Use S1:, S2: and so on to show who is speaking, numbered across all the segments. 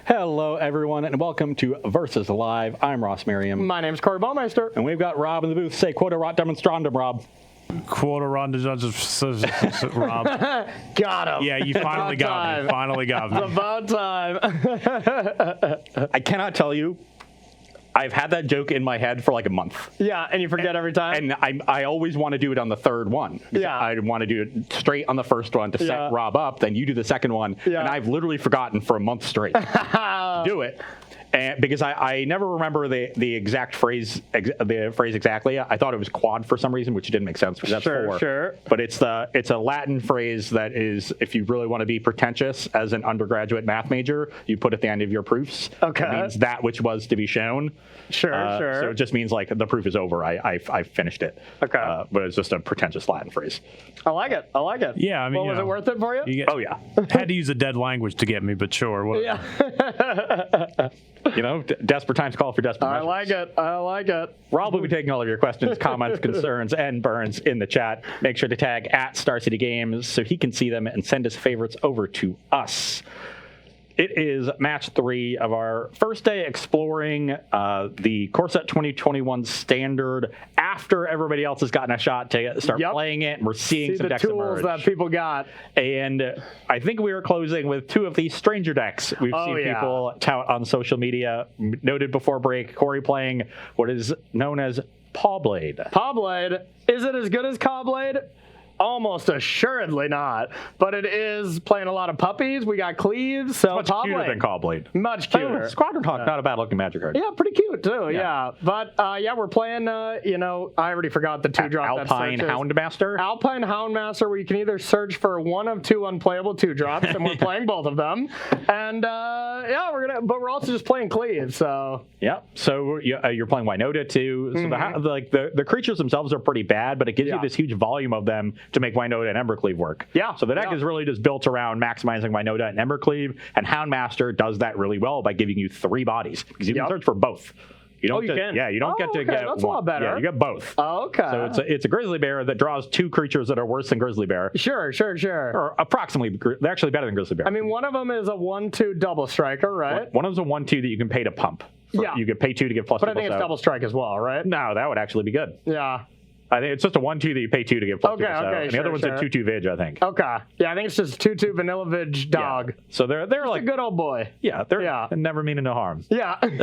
S1: Hello, everyone, and welcome to Versus Live. I'm Ross Merriam.
S2: My name's Corey Baumeister.
S1: And we've got Rob in the booth. Say quota rot demonstrandum, Rob.
S3: Quota Ronda Judges, Rob.
S2: Got him.
S3: Yeah, you finally got me. Finally got me.
S2: About time.
S1: I cannot tell you, I've had that joke in my head for like a month.
S2: Yeah, and you forget every time.
S1: And I always want to do it on the third one.
S2: Yeah.
S1: I want to do it straight on the first one to set Rob up, then you do the second one.
S2: Yeah.
S1: And I've literally forgotten for a month straight to do it. And because I never remember the exact phrase, exactly. I thought it was quad for some reason, which didn't make sense because that's four. Sure. But it's a Latin phrase that is, if you really want to be pretentious as an undergraduate math major, you put at the end of your proofs.
S2: Okay.
S1: It means that which was to be shown.
S2: Sure.
S1: So it just means like the proof is over. I finished it.
S2: Okay.
S1: But it's just a pretentious Latin phrase.
S2: I like it.
S3: Yeah, I mean,
S2: well, was it worth it for you?
S1: Oh yeah.
S3: Had to use a dead language to get me, but sure. Whatever.
S2: Yeah.
S1: You know, desperate times call for desperate measures.
S2: I like it.
S1: Rob will be taking all of your questions, comments, concerns, and burns in the chat. Make sure to tag at Star City Games so he can see them and send his favorites over to us. It is match 3 of our first day exploring the Core Set 2021 standard after everybody else has gotten a shot to start playing it, and we're seeing some
S2: the
S1: decks
S2: tools
S1: emerge.
S2: that people got.
S1: And I think we are closing with 2 of these stranger decks. We've seen people tout on social media. Noted before break, Corey playing what is known as Pawblade.
S2: Pawblade. Is it as good as Cawblade? Almost assuredly not, but it is playing a lot of puppies. We got Cleaves, so
S1: Much cuter than Cawblade.
S2: Much cuter.
S1: Squadron Hawk, not a bad looking Magic card.
S2: Yeah, pretty cute too. Yeah, but we're playing. I already forgot the 2-drop.
S1: Alpine Houndmaster.
S2: Alpine Houndmaster, where you can either search for one of 2 unplayable 2-drops, and we're playing both of them. And but we're also just playing Cleaves. So
S1: yeah, so you're playing Winota too. So the creatures themselves are pretty bad, but it gives you this huge volume of them to make Winota and Embercleave work.
S2: Yeah.
S1: So the deck is really just built around maximizing Winota and Embercleave, and Houndmaster does that really well by giving you 3 bodies because you can search for both. You don't
S2: can?
S1: Yeah, you don't get to get
S2: that's
S1: one.
S2: A lot better.
S1: Yeah, you get both.
S2: Oh, okay.
S1: So it's a Grizzly Bear that draws 2 creatures that are worse than Grizzly Bear.
S2: Sure.
S1: Or approximately, they're actually better than Grizzly Bear.
S2: I mean, one of them is a 1/2 double striker, right?
S1: One of them's a 1/2 that you can pay to pump. You can pay 2 to get plus.
S2: But I think it's double strike as well, right?
S1: No, that would actually be good.
S2: Yeah.
S1: I think it's just a 1/2 that you pay 2 to get plus.
S2: Okay,
S1: and the other one's a 2/2 Vig, I think.
S2: Okay. Yeah, I think it's just 2/2 Vanilla Vig dog.
S1: Yeah. So they're
S2: just
S1: like
S2: a good old boy.
S1: Yeah, they're never meaning no harm.
S2: Yeah.
S1: And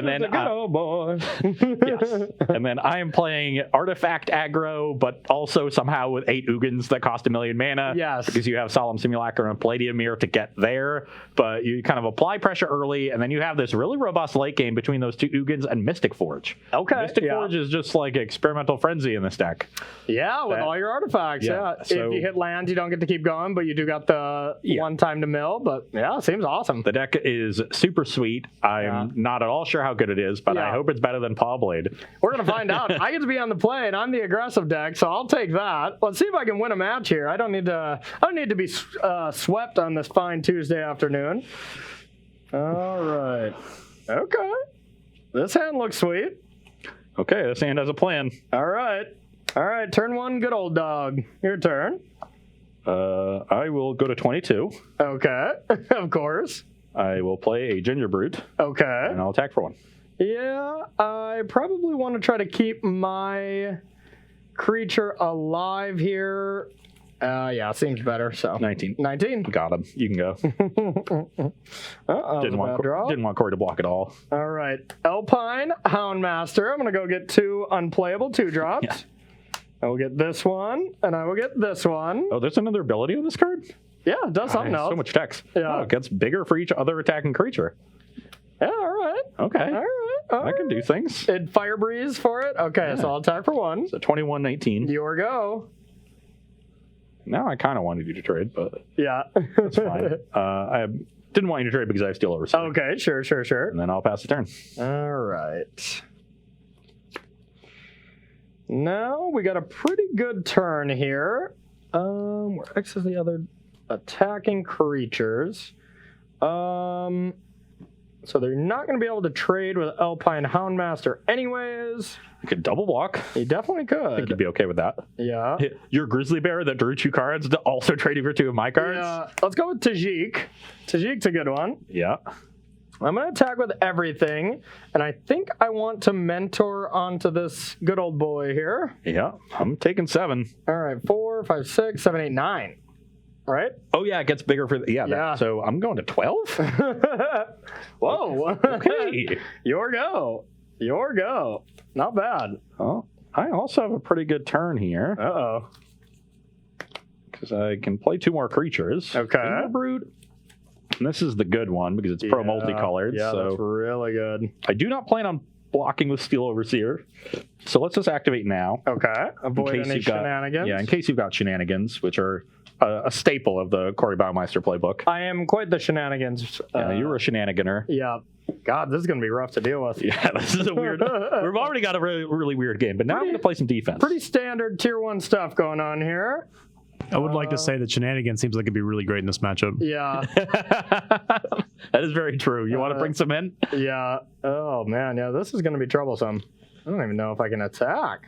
S1: then
S2: a good old boy.
S1: Yes. And then I am playing Artifact aggro, but also somehow with 8 Ugins that cost 1 million mana.
S2: Yes.
S1: Because you have Solemn Simulacrum and Palladium Mirror to get there. But you kind of apply pressure early, and then you have this really robust late game between those 2 Ugins and Mystic Forge.
S2: Okay.
S1: Mystic Forge is just like experimental frenzy in this deck.
S2: Yeah, with all your artifacts. Yeah.
S1: So,
S2: if you hit lands, you don't get to keep going, but you do got the one time to mill. But yeah, it seems awesome.
S1: The deck is super sweet. I'm not at all sure how good it is, but I hope it's better than Pawblade.
S2: We're gonna find out. I get to be on the play, and I'm the aggressive deck, so I'll take that. Let's see if I can win a match here. I don't need to be swept on this fine Tuesday afternoon. All right. Okay. This hand looks sweet.
S1: Okay, this hand has a plan.
S2: All right. Turn 1, good old dog. Your turn.
S1: I will go to 22.
S2: Okay. Of course.
S1: I will play a Ginger Brute.
S2: Okay.
S1: And I'll attack for 1.
S2: Yeah, I probably want to try to keep my creature alive here. Seems better. So
S1: 19.
S2: 19.
S1: Got him. You can go. Didn't want Corey to block at all.
S2: All right. Alpine Houndmaster. I'm going to go get 2 unplayable 2-drops.
S1: Yeah.
S2: I will get this one, and I will get this one.
S1: Oh, there's another ability on this card?
S2: Yeah, it does something else.
S1: So much text.
S2: Yeah.
S1: Oh, it gets bigger for each other attacking creature.
S2: Yeah, all right.
S1: Okay.
S2: All right.
S1: I can do things.
S2: It Fire Breeze for it? Okay, so I'll attack for 1.
S1: So 21-19.
S2: Your go.
S1: Now I kind of wanted you to trade, but
S2: yeah,
S1: that's fine. I didn't want you to trade because I have Steel Overseer.
S2: Okay, sure.
S1: And then I'll pass the turn.
S2: All right. Now we got a pretty good turn here. We're X's the other attacking creatures. So they're not going to be able to trade with Alpine Houndmaster anyways.
S1: You could double block.
S2: You definitely
S1: I think you'd
S2: could.
S1: be okay with that.
S2: Yeah.
S1: Your Grizzly Bear that drew 2 cards, also trading for 2 of my cards.
S2: Yeah. Let's go with Tajik. Tajik's a good one.
S1: Yeah.
S2: I'm going to attack with everything, and I think I want to mentor onto this good old boy here.
S1: Yeah. I'm taking 7.
S2: All right, 4, 5, 6, 7, 8, 9. Right?
S1: Oh, yeah, it gets bigger for the.
S2: Yeah.
S1: So I'm going to 12?
S2: Whoa.
S1: Okay.
S2: Your go. Your go. Not bad.
S1: Well, I also have a pretty good turn here
S2: Uh-oh.
S1: because I can play 2 more creatures.
S2: Okay.
S1: Brute. And this is the good one because it's pro multicolored.
S2: Yeah, that's
S1: so
S2: really good.
S1: I do not plan on blocking with Steel Overseer. So let's just activate now.
S2: Okay. Avoid
S1: case
S2: any
S1: you've got-
S2: shenanigans.
S1: Yeah, in case you've got shenanigans, which are a staple of the Corey Baumeister playbook.
S2: I am quite the shenanigans.
S1: Yeah, you were a shenaniganer.
S2: Yeah. God, this is going to be rough to deal with.
S1: Yeah, this is a weird. We've already got a really, really weird game, but now I'm going to play some defense.
S2: Pretty standard tier 1 stuff going on here.
S3: I would like to say that Shenanigans seems like it'd be really great in this matchup.
S2: Yeah.
S1: That is very true. You want to bring some in?
S2: Yeah. Oh, man. Yeah, this is going to be troublesome. I don't even know if I can attack.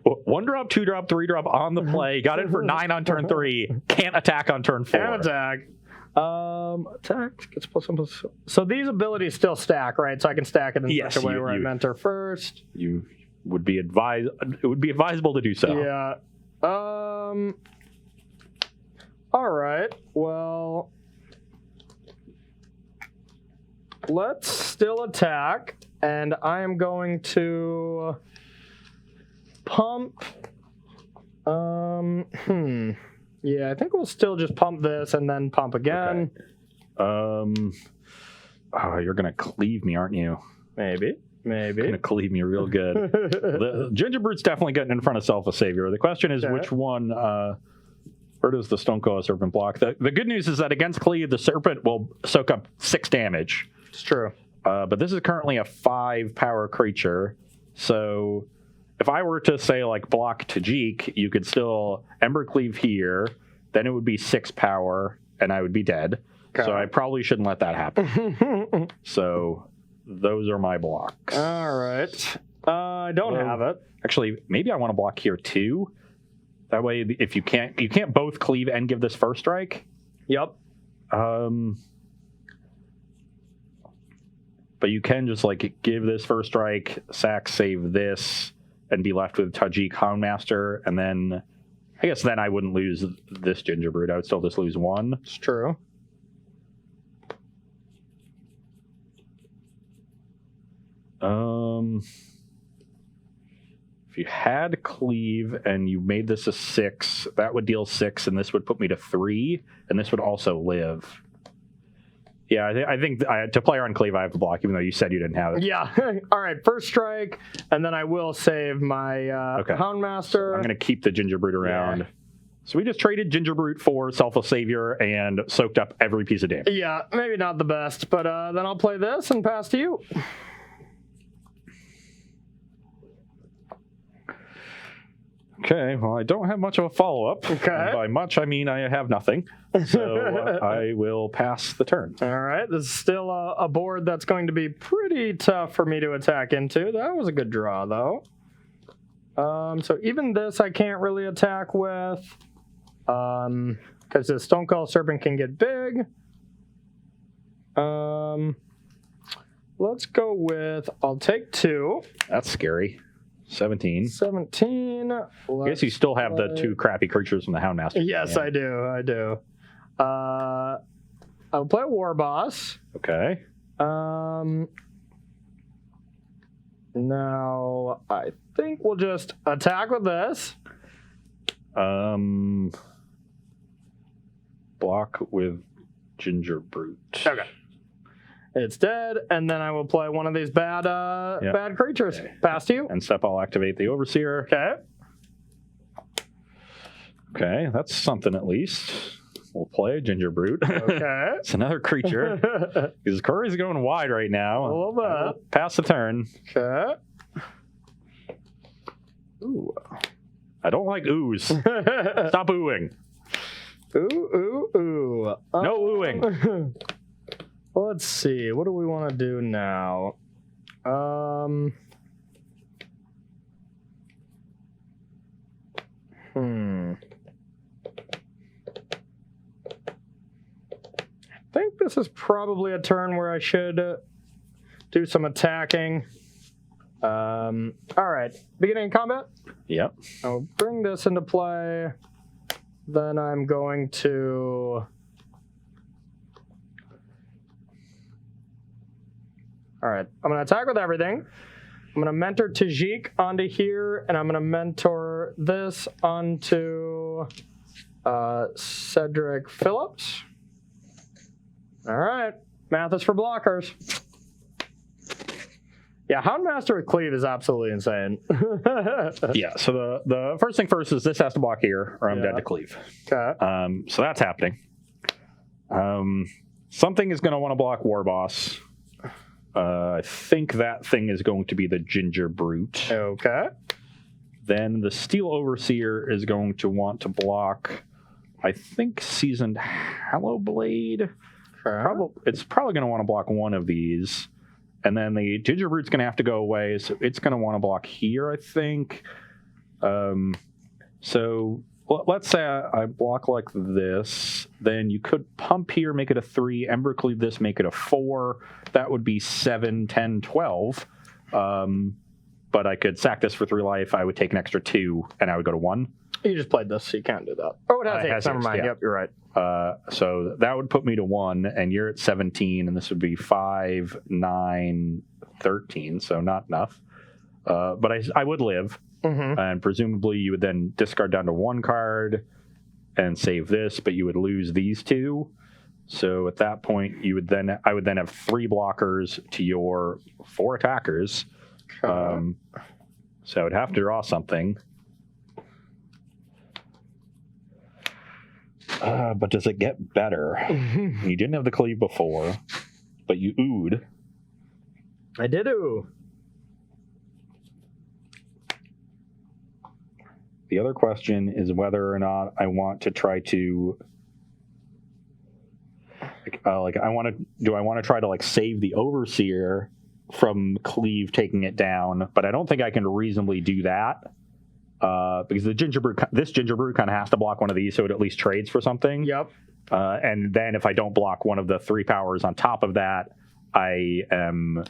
S1: 1 drop, 2 drop, 3 drop on the play. Got in for 9 on turn 3. Can't attack on turn 4.
S2: Can attack. Attack gets +1/+. So these abilities still stack, right? So I can stack it in
S1: Yes,
S2: such a way
S1: you-
S2: where I
S1: you-
S2: mentor first.
S1: You would be advised. It would be advisable to do so.
S2: Yeah. All right. Well, let's still attack, and I am going to pump. Yeah, I think we'll still just pump this and then pump again.
S1: Oh, you're gonna cleave me, aren't you?
S2: Maybe.
S1: Gonna cleave me real good. The Gingerbread's definitely getting in front of Self a Savior. The question is
S2: Okay.
S1: which one. Where does the Stonecoil Serpent block? The good news is that against Cleave, the Serpent will soak up 6 damage.
S2: It's true.
S1: But this is currently a 5 power creature. So if I were to say like block Tajik, you could still Ember Cleave here. Then it would be 6 power, and I would be dead.
S2: Okay.
S1: So I probably shouldn't let that happen. So those are my blocks.
S2: All right. I don't have it.
S1: Actually, maybe I want to block here too. That way, if you can't both cleave and give this first strike.
S2: Yep.
S1: But you can just like give this first strike, sack, save this, and be left with Tajik Houndmaster, and then I guess then I wouldn't lose this Gingerbread. I would still just lose 1.
S2: It's true.
S1: If you had cleave and you made this a 6, that would deal 6, and this would put me to 3, and this would also live. Yeah, I think to play on cleave, I have to block, even though you said you didn't have it.
S2: Yeah. All right. First strike, and then I will save my
S1: Okay.
S2: Houndmaster.
S1: I'm going to keep the Gingerbread around.
S2: Yeah.
S1: So we just traded Gingerbread for Self a Savior and soaked up every piece of damage.
S2: Yeah, maybe not the best, but then I'll play this and pass to you.
S1: Okay, well, I don't have much of a follow-up.
S2: Okay.
S1: And by much, I mean I have nothing. So I will pass the turn.
S2: All right. This is still a board that's going to be pretty tough for me to attack into. That was a good draw, though. So even this I can't really attack with because the Stonecoil Serpent can get big. Let's go with, I'll take 2.
S1: That's scary. 17.
S2: 17.
S1: I guess you still have the 2 crappy creatures from the Houndmaster.
S2: Yes, I do. I do. I'll play War Boss.
S1: Okay.
S2: Now, I think we'll just attack with this.
S1: Block with Gingerbread.
S2: Okay. It's dead, and then I will play one of these bad creatures.
S1: Okay.
S2: Pass to you.
S1: And step, I'll activate the Overseer.
S2: Okay.
S1: Okay, that's something at least. We'll play Gingerbread.
S2: Okay.
S1: It's another creature. Because Corey's going wide right now.
S2: A little bit.
S1: I will pass the turn.
S2: Okay. Ooh.
S1: I don't like oohs. Stop oohing.
S2: Ooh, ooh, ooh.
S1: No oohing.
S2: Let's see. What do we want to do now? I think this is probably a turn where I should do some attacking. All right. Beginning combat.
S1: Yep.
S2: I'll bring this into play. Then I'm going to... All right. I'm going to attack with everything. I'm going to mentor Tajik onto here, and I'm going to mentor this onto Cedric Phillips. All right. Math is for blockers. Yeah, Houndmaster with Cleave is absolutely insane.
S1: Yeah, so the first thing first is this has to block here, or I'm dead to Cleave.
S2: Okay.
S1: So that's happening. Something is going to want to block War Boss. I think that thing is going to be the Ginger Brute.
S2: Okay.
S1: Then the Steel Overseer is going to want to block, I think, Seasoned Hallowblade. It's probably going to want to block one of these. And then the Ginger Brute's going to have to go away, so it's going to want to block here, I think. So let's say I block like this. Then you could pump here, make it a 3. Ember Cleave this, make it a 4. That would be 7, 10, 12. But I could sack this for 3 life. I would take an extra 2, and I would go to 1.
S2: You just played this, so you can't do that. Oh, it has 8. Never mind.
S1: Yeah.
S2: Yep, you're right.
S1: So that would put me to 1, and you're at 17, and this would be 5, 9, 13, so not enough. But I would live, and presumably you would then discard down to 1 card and save this, but you would lose these 2. So at that point, I would then have 3 blockers to your 4 attackers. So I would have to draw something. But does it get better? You didn't have the Cleave before, but you oohed.
S2: I did ooh.
S1: The other question is whether or not I want to try to, do I want to try to save the Overseer from Cleave taking it down? But I don't think I can reasonably do that. Because this Ginger Brute kind of has to block one of these, so it at least trades for something.
S2: Yep.
S1: And then if I don't block one of the 3 powers on top of that, I am.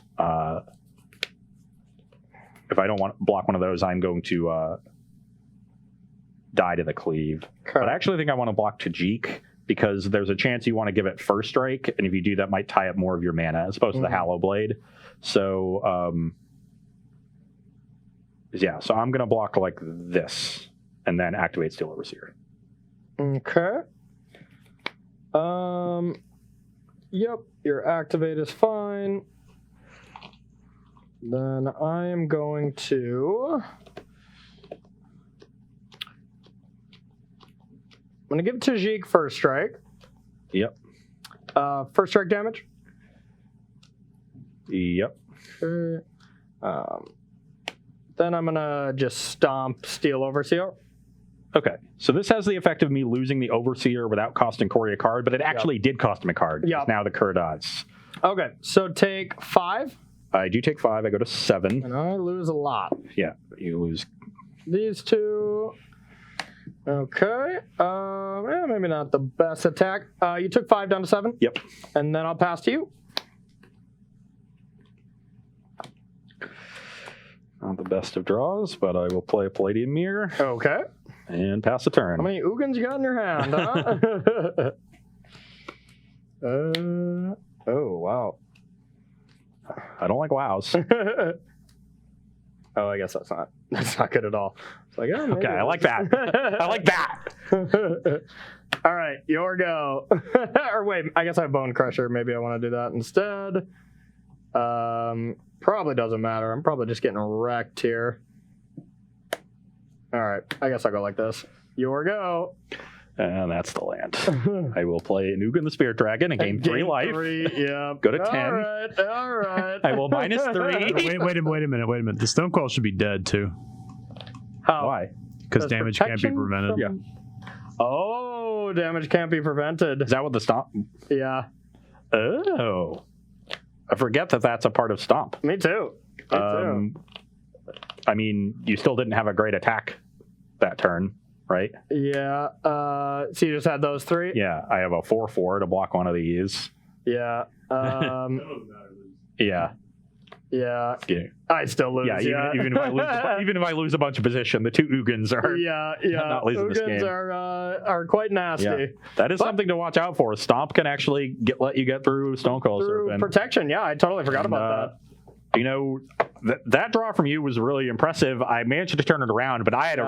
S1: If I don't want to block one of those, I'm going to die to the Cleave.
S2: Okay.
S1: But I actually think I want to block Tajik because there's a chance you want to give it first strike, and if you do, that might tie up more of your mana as opposed to the Hallowblade. So. Yeah, so I'm going to block like this and then activate Steel Overseer.
S2: Okay. Yep, your activate is fine. Then I am going to... I'm going to give Tajik first strike.
S1: Yep.
S2: First strike damage?
S1: Yep.
S2: Okay. Then I'm going to just stomp Steel Overseer.
S1: Okay, so this has the effect of me losing the Overseer without costing Corey a card, but it actually did cost him a card.
S2: Yep.
S1: It's now the Kurdots.
S2: Okay, so take 5.
S1: I do take 5, I go to 7.
S2: And I lose a lot.
S1: Yeah, you lose.
S2: These 2. Okay. Maybe not the best attack. You took 5 down to 7?
S1: Yep.
S2: And then I'll pass to you.
S1: Not the best of draws, but I will play a Palladium Mirror
S2: Okay.
S1: and pass the turn.
S2: How many Ugins you got in your hand, huh? Oh, wow.
S1: I don't like wows.
S2: Oh, I guess that's not good at all. It's like, oh,
S1: Okay, I like that. I like that.
S2: All right, your go. Or wait, I guess I have Bone Crusher. Maybe I want to do that instead. Probably doesn't matter. I'm probably just getting wrecked here. All right, I guess I'll go like this. Your go.
S1: And that's the land. I will play Ugin the Spirit Dragon and gain 3 life.
S2: 3, yeah.
S1: Go to 10.
S2: All right.
S1: I will -3.
S3: Wait a minute. The Stonecoil should be dead too,
S2: How?
S1: Why?
S3: because
S2: Does
S3: damage can't be
S2: protection
S3: prevented.
S2: from-
S1: Yeah.
S2: Oh, damage can't be prevented.
S1: Is that what the stop?
S2: Yeah.
S1: Oh. I forget that that's a part of Stomp.
S2: Me too. Me too.
S1: I mean, you still didn't have a great attack that turn, right?
S2: Yeah. So you just had those three?
S1: Yeah, I have a 4/4 to block one of these.
S2: Yeah.
S1: Yeah.
S2: Yeah.
S1: Yeah.
S2: I still lose.
S1: Yeah, even if I lose a bunch of position, the two Ugins are
S2: Yeah.
S1: not losing this
S2: Ugins
S1: game.
S2: are quite nasty.
S1: Yeah. That is something to watch out for. Stomp can actually let you get through Stonecoil
S2: Through
S1: Serpent.
S2: protection. Yeah, I totally forgot about that.
S1: You know, that draw from you was really impressive. I managed to turn it around, but I had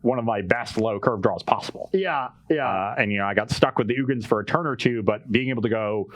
S1: one of my best low curve draws possible.
S2: Yeah.
S1: And I got stuck with the Ugins for a turn or two, but being able to go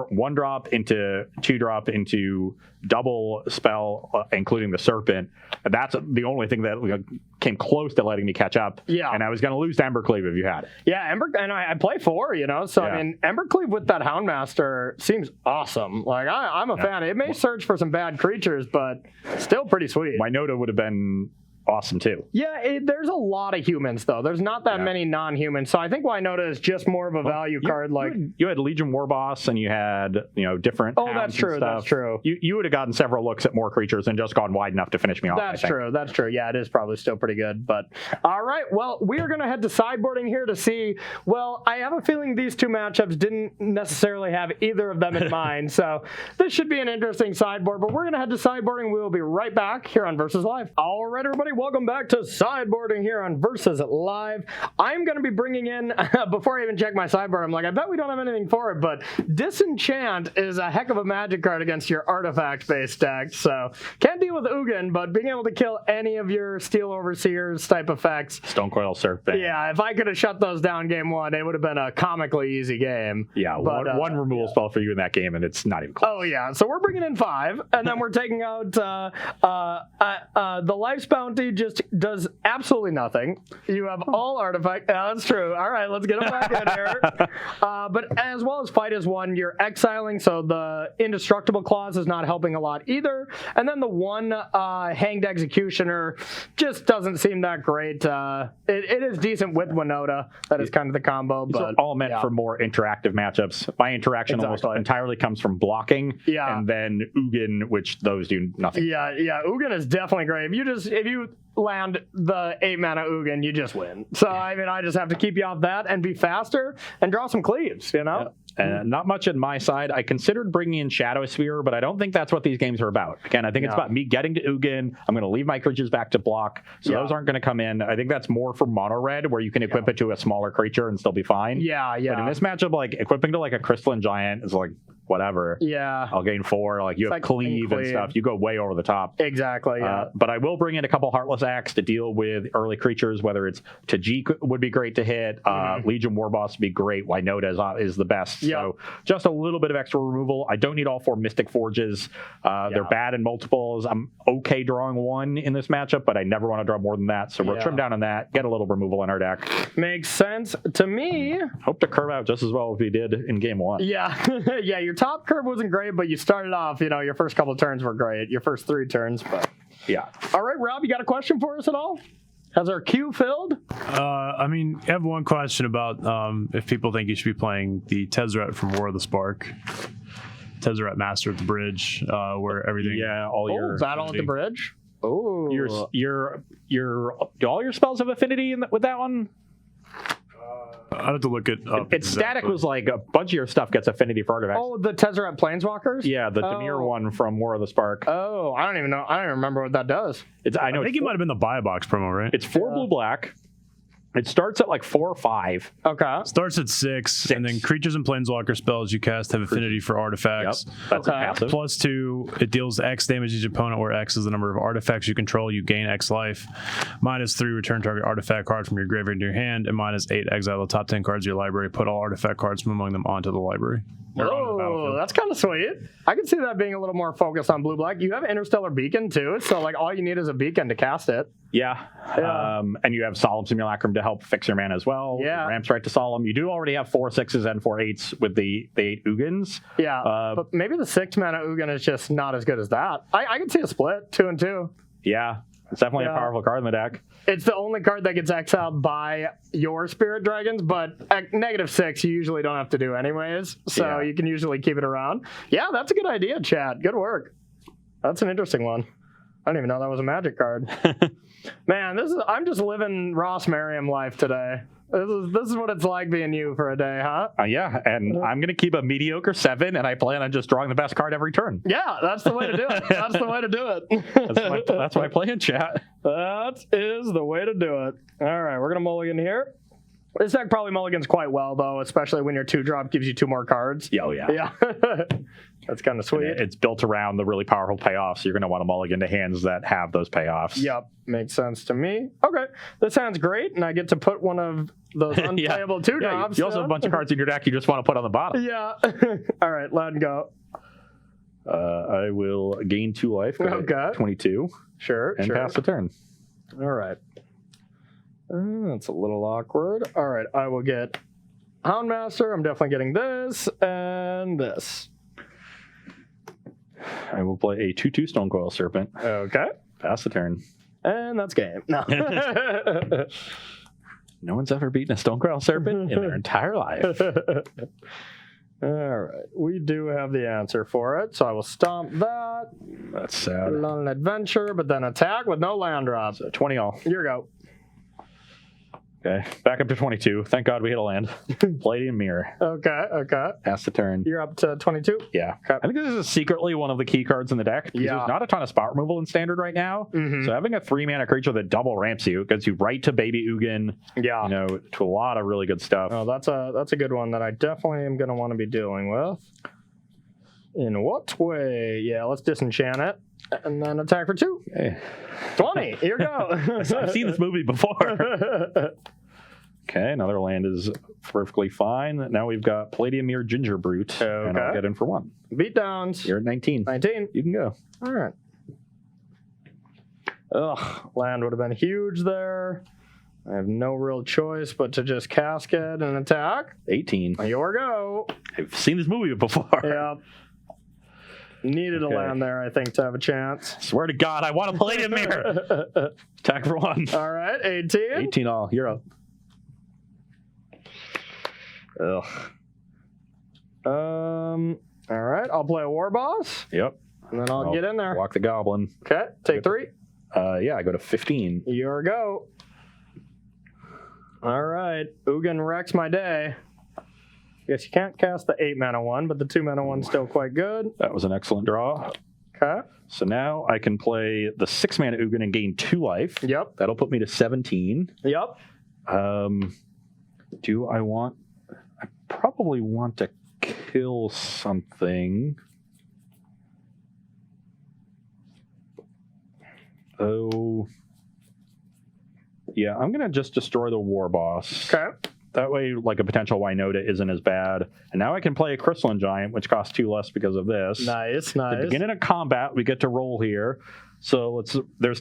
S1: one drop into 2-drop into double spell, including the Serpent, that's the only thing that came close to letting me catch up.
S2: Yeah.
S1: And I was going to lose to Embercleave if you had it.
S2: Yeah, and I play 4, so I mean, Embercleave with that Houndmaster seems awesome. Like, I'm a fan. It may search for some bad creatures, but still pretty sweet.
S1: Wynota would have been awesome too.
S2: Yeah, there's a lot of humans though. There's not that many non-humans, so I think Wynota is just more of a value card. Like
S1: you had Legion Warboss, and you had different.
S2: Oh, that's true. That's true.
S1: You would have gotten several looks at more creatures and just gone wide enough to finish me off.
S2: That's true. That's true. Yeah, it is probably still pretty good. But all right, well, we are going to head to sideboarding here to see. Well, I have a feeling these two matchups didn't necessarily have either of them in mind, so this should be an interesting sideboard. But we're going to head to sideboarding. We will be right back here on Versus Live. All right, everybody, welcome back to sideboarding here on Versus Live. I'm going to be bringing in, before I even check my sideboard, I'm like, I bet we don't have anything for it, but Disenchant is a heck of a magic card against your artifact-based deck, so can't deal with Ugin, but being able to kill any of your Steel Overseers type effects.
S1: Stonecoil Serpent.
S2: Yeah, if I could have shut those down game 1, it would have been a comically easy game.
S1: Yeah,
S2: but,
S1: one removal spell for you in that game, and it's not even close.
S2: Oh, yeah, so we're bringing in 5, and then we're taking out the Life's Bounty just does absolutely nothing. You have all artifact. Yeah, that's true. All right, let's get them back in here. But as well as Fight as 1, you're exiling, so the Indestructible Clause is not helping a lot either. And then the one Hanged Executioner just doesn't seem that great. It is decent with Wynota. That is kind of the combo.
S1: These
S2: but
S1: are all meant for more interactive matchups. My interaction almost entirely comes from blocking, and then Ugin, which those do nothing.
S2: Yeah, Ugin is definitely great. If you land the 8-mana Ugin, you just win. So, I mean, I just have to keep you off that and be faster and draw some cleaves,
S1: Not much on my side. I considered bringing in Shadow Sphere, but I don't think that's what these games are about. Again, I think it's about me getting to Ugin. I'm going to leave my creatures back to block, so those aren't going to come in. I think that's more for mono red, where you can equip it to a smaller creature and still be fine.
S2: Yeah.
S1: But in this matchup, like, equipping to like a Crystalline Giant is like, whatever.
S2: Yeah.
S1: I'll gain 4. Like, you have cleave and stuff. You go way over the top.
S2: Exactly. Yeah.
S1: But I will bring in a couple Heartless Acts to deal with early creatures, whether it's Tajik would be great to hit. Legion Warboss would be great. Wynota is the best.
S2: Yep.
S1: So just a little bit of extra removal. I don't need all 4 Mystic Forges. They're bad in multiples. I'm okay drawing 1 in this matchup, but I never want to draw more than that. So we'll trim down on that. Get a little removal in our deck.
S2: Makes sense to me.
S1: Hope to curve out just as well as we did in game 1.
S2: Yeah. Yeah, your top curve wasn't great, but you started off, your first couple turns were great. Your first 3 turns, but
S1: yeah.
S2: All right, Rob, you got a question for us at all? Has our queue filled?
S3: I have one question about if people think you should be playing the Tezzeret from War of the Spark. Tezzeret Master at the Bridge, where everything...
S1: Yeah, all your...
S2: Battle at the Bridge? Oh.
S1: Do all your spells have affinity with that one?
S3: I'd have to look it up.
S1: Its static was like a bunch of your stuff gets affinity for artifacts.
S2: Oh, the Tezzeret Planeswalkers?
S1: Yeah, the Dimir one from War of the Spark.
S2: Oh, I don't even know. I don't even remember what that does.
S3: I think it might have been the buy a box promo, right?
S1: It's 4 blue-black. It starts at like 4 or 5.
S2: Okay.
S3: Starts at 6, and then creatures and planeswalker spells you cast have affinity for artifacts.
S1: Yep, that's a passive.
S3: +2, it deals X damage to each opponent, where X is the number of artifacts you control. You gain X life. -3, return target artifact card from your graveyard to your hand, and -8, exile the top 10 cards of your library. Put all artifact cards from among them onto the library.
S2: Oh, that's kind of sweet. I can see that being a little more focused on blue-black. You have Interstellar Beacon too, so like all you need is a beacon to cast it.
S1: Yeah. And you have Solemn Simulacrum to help fix your mana as well.
S2: Yeah.
S1: Ramps right to Solemn. You do already have 4 6s and 4 8s with the 8 Ugins.
S2: Yeah, but maybe the 6-mana Ugin is just not as good as that. I can see a split, 2 and 2.
S1: Yeah. It's definitely a powerful card in the deck.
S2: It's the only card that gets exiled by your Spirit Dragons, but at -6 you usually don't have to do anyways, so
S1: Yeah.
S2: you can usually keep it around. Yeah, that's a good idea, Chad. Good work. That's an interesting one. I didn't even know that was a Magic card. Man, I'm just living Ross Merriam life today. This is what it's like being you for a day, huh?
S1: Yeah, and I'm going to keep a mediocre 7, and I plan on just drawing the best card every turn.
S2: Yeah, that's the way to do it. That's the way to do it.
S1: That's my plan, chat.
S2: That is the way to do it. All right, we're going to mulligan here. This deck probably mulligans quite well, though, especially when your 2-drop gives you 2 more cards.
S1: Oh, yeah.
S2: Yeah. That's kind of sweet.
S1: It's built around the really powerful payoffs. So you're going to want to mulligan to hands that have those payoffs.
S2: Yep, makes sense to me. Okay, this sounds great, and I get to put one of those unplayable 2-drops.
S1: You also have a bunch of cards in your deck you just want to put on the bottom.
S2: Yeah. All right, let and go.
S1: I will gain 2 life. Go to
S2: Okay.
S1: 22.
S2: Sure,
S1: And
S2: sure.
S1: pass the turn.
S2: All right. That's a little awkward. All right, I will get Houndmaster. I'm definitely getting this and this.
S1: I will play a 2/2 Stonecoil Serpent.
S2: Okay.
S1: Pass the turn.
S2: And that's game. No.
S1: No one's ever beaten a Stonecoil Serpent in their entire life.
S2: All right. We do have the answer for it, so I will stomp that.
S1: That's sad.
S2: Put it on an adventure, but then attack with no land drops.
S1: So 20 all.
S2: Here you go.
S1: Okay. Back up to 22. Thank God we hit a land. Palladium Mirror.
S2: Okay.
S1: Pass the turn.
S2: You're up to 22.
S1: Yeah.
S2: Okay.
S1: I think this is secretly one of the key cards in the deck. Because
S2: Yeah.
S1: There's not a ton of spot removal in Standard right now.
S2: Mhm.
S1: So having a 3-mana creature that double ramps you gets you right to Baby Ugin,
S2: Yeah.
S1: to a lot of really good stuff.
S2: Oh, that's a good one that I definitely am going to want to be dealing with. In what way? Yeah, let's disenchant it. And then attack for 2.
S1: Okay.
S2: 20. Here you go.
S1: I've seen this movie before. Okay, another land is perfectly fine. Now we've got Palladium Mirror Ginger Brute, and I'll
S2: Okay.
S1: get in for 1.
S2: Beatdowns.
S1: You're at 19.
S2: 19.
S1: You can go.
S2: All right. Ugh, land would have been huge there. I have no real choice but to just cascade and attack.
S1: 18.
S2: Your go.
S1: I've seen this movie before.
S2: Yeah. Needed
S1: Okay.
S2: a land there, I think, to have a chance.
S1: Swear to God, I want a Palladium Mirror. Attack for 1.
S2: All right, 18.
S1: 18 all. You're up.
S2: Ugh. All right, I'll play a War Boss,
S1: Yep.
S2: and then I'll get in there.
S1: Walk the Goblin.
S2: Okay, take 3.
S1: Yeah, I go to 15.
S2: Your go. All right, Ugin wrecks my day. Guess you can't cast the 8-mana one, but the 2-mana one's still quite good.
S1: That was an excellent draw.
S2: Okay.
S1: So now I can play the 6-mana Ugin and gain 2 life.
S2: Yep.
S1: That'll put me to 17.
S2: Yep.
S1: Do I want... I probably want to kill something. Oh... Yeah, I'm going to just destroy the War Boss.
S2: Okay.
S1: That way, like a potential Wynota isn't as bad. And now I can play a Crystalline Giant, which costs 2 less because of this.
S2: Nice,
S1: At the
S2: nice.
S1: beginning of combat, we get to roll here. So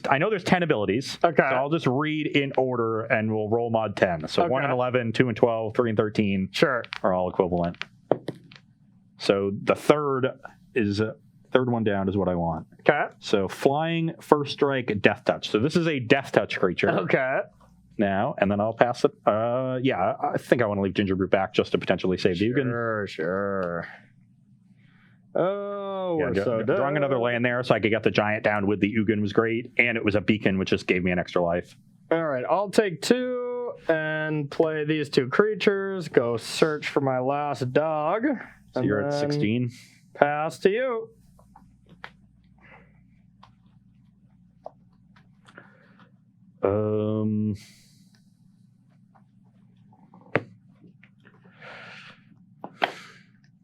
S1: I know there's 10 abilities.
S2: Okay.
S1: So I'll just read in order and we'll roll mod 10. So 1 and
S2: Okay.
S1: 11, 2 and 12, 3 and 13
S2: Sure.
S1: are all equivalent. So the third one down is what I want.
S2: Okay.
S1: So flying, first strike, death touch. So this is a death touch creature
S2: Okay.
S1: now, and then I'll pass it. Yeah, I think I want to leave Ginger Brute back just to potentially save the Ugin.
S2: Sure. Oh,
S1: Yeah,
S2: we're so
S1: drawing another
S2: done.
S1: land there so I could get the giant down with the Ugin was great, and it was a beacon, which just gave me an extra life.
S2: All right, I'll take 2 and play these 2 creatures. Go search for my last dog.
S1: So
S2: and
S1: you're at
S2: then
S1: 16.
S2: Pass to you.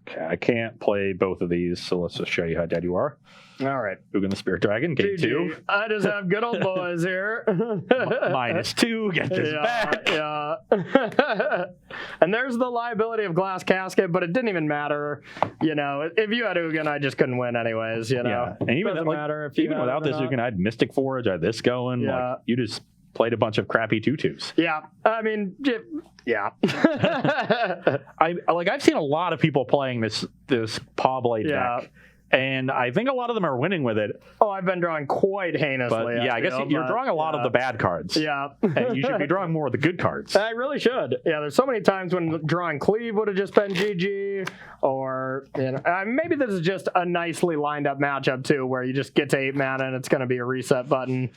S1: Okay, I can't play both of these, so let's just show you how dead you are.
S2: All right.
S1: Ugin the Spirit Dragon, gain 2.
S2: GG. I just have good old boys here.
S1: -2, get this back.
S2: Yeah. And there's the liability of Glass Casket, but it didn't even matter. You know, if you had Ugin, I just couldn't win anyways, you know.
S1: Yeah, and even
S2: Doesn't
S1: like,
S2: matter if you
S1: even
S2: had
S1: without
S2: it or
S1: this
S2: not.
S1: Ugin, I had Mystic Forge, I had this going.
S2: Yeah.
S1: Like, you just played a bunch of crappy 2/2s.
S2: Yeah. I mean, yeah.
S1: I've seen a lot of people playing this Pawblade
S2: Yeah.
S1: deck, and I think a lot of them are winning with it.
S2: Oh, I've been drawing quite heinously.
S1: But yeah, I guess
S2: feel,
S1: you're
S2: but,
S1: drawing a lot of the bad cards.
S2: Yeah.
S1: And you should be drawing more of the good cards.
S2: I really should. Yeah, there's so many times when drawing Cleave would have just been GG, or maybe this is just a nicely lined up matchup too, where you just get to 8 mana and it's going to be a reset button,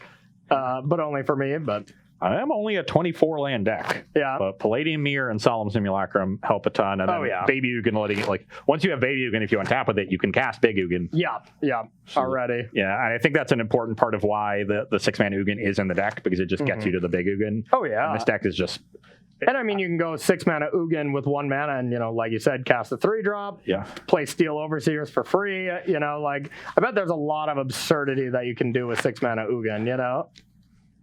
S2: but only for me. But
S1: I am only a 24 land deck.
S2: yeah,
S1: But Palladium Mirror and Solemn Simulacrum help a ton. And then Baby Ugin letting it, like, once you have Baby Ugin, if you untap with it, you can cast Big Ugin.
S2: yeah, already.
S1: Yeah, and I think that's an important part of why the 6-mana Ugin is in the deck, because it just gets you to the Big Ugin.
S2: Oh yeah.
S1: And this deck is just...
S2: And I mean, you can go 6 mana Ugin with 1 mana and, like you said, cast a 3-drop.
S1: Yeah.
S2: Play Steel Overseers for free. I bet there's a lot of absurdity that you can do with 6 mana Ugin,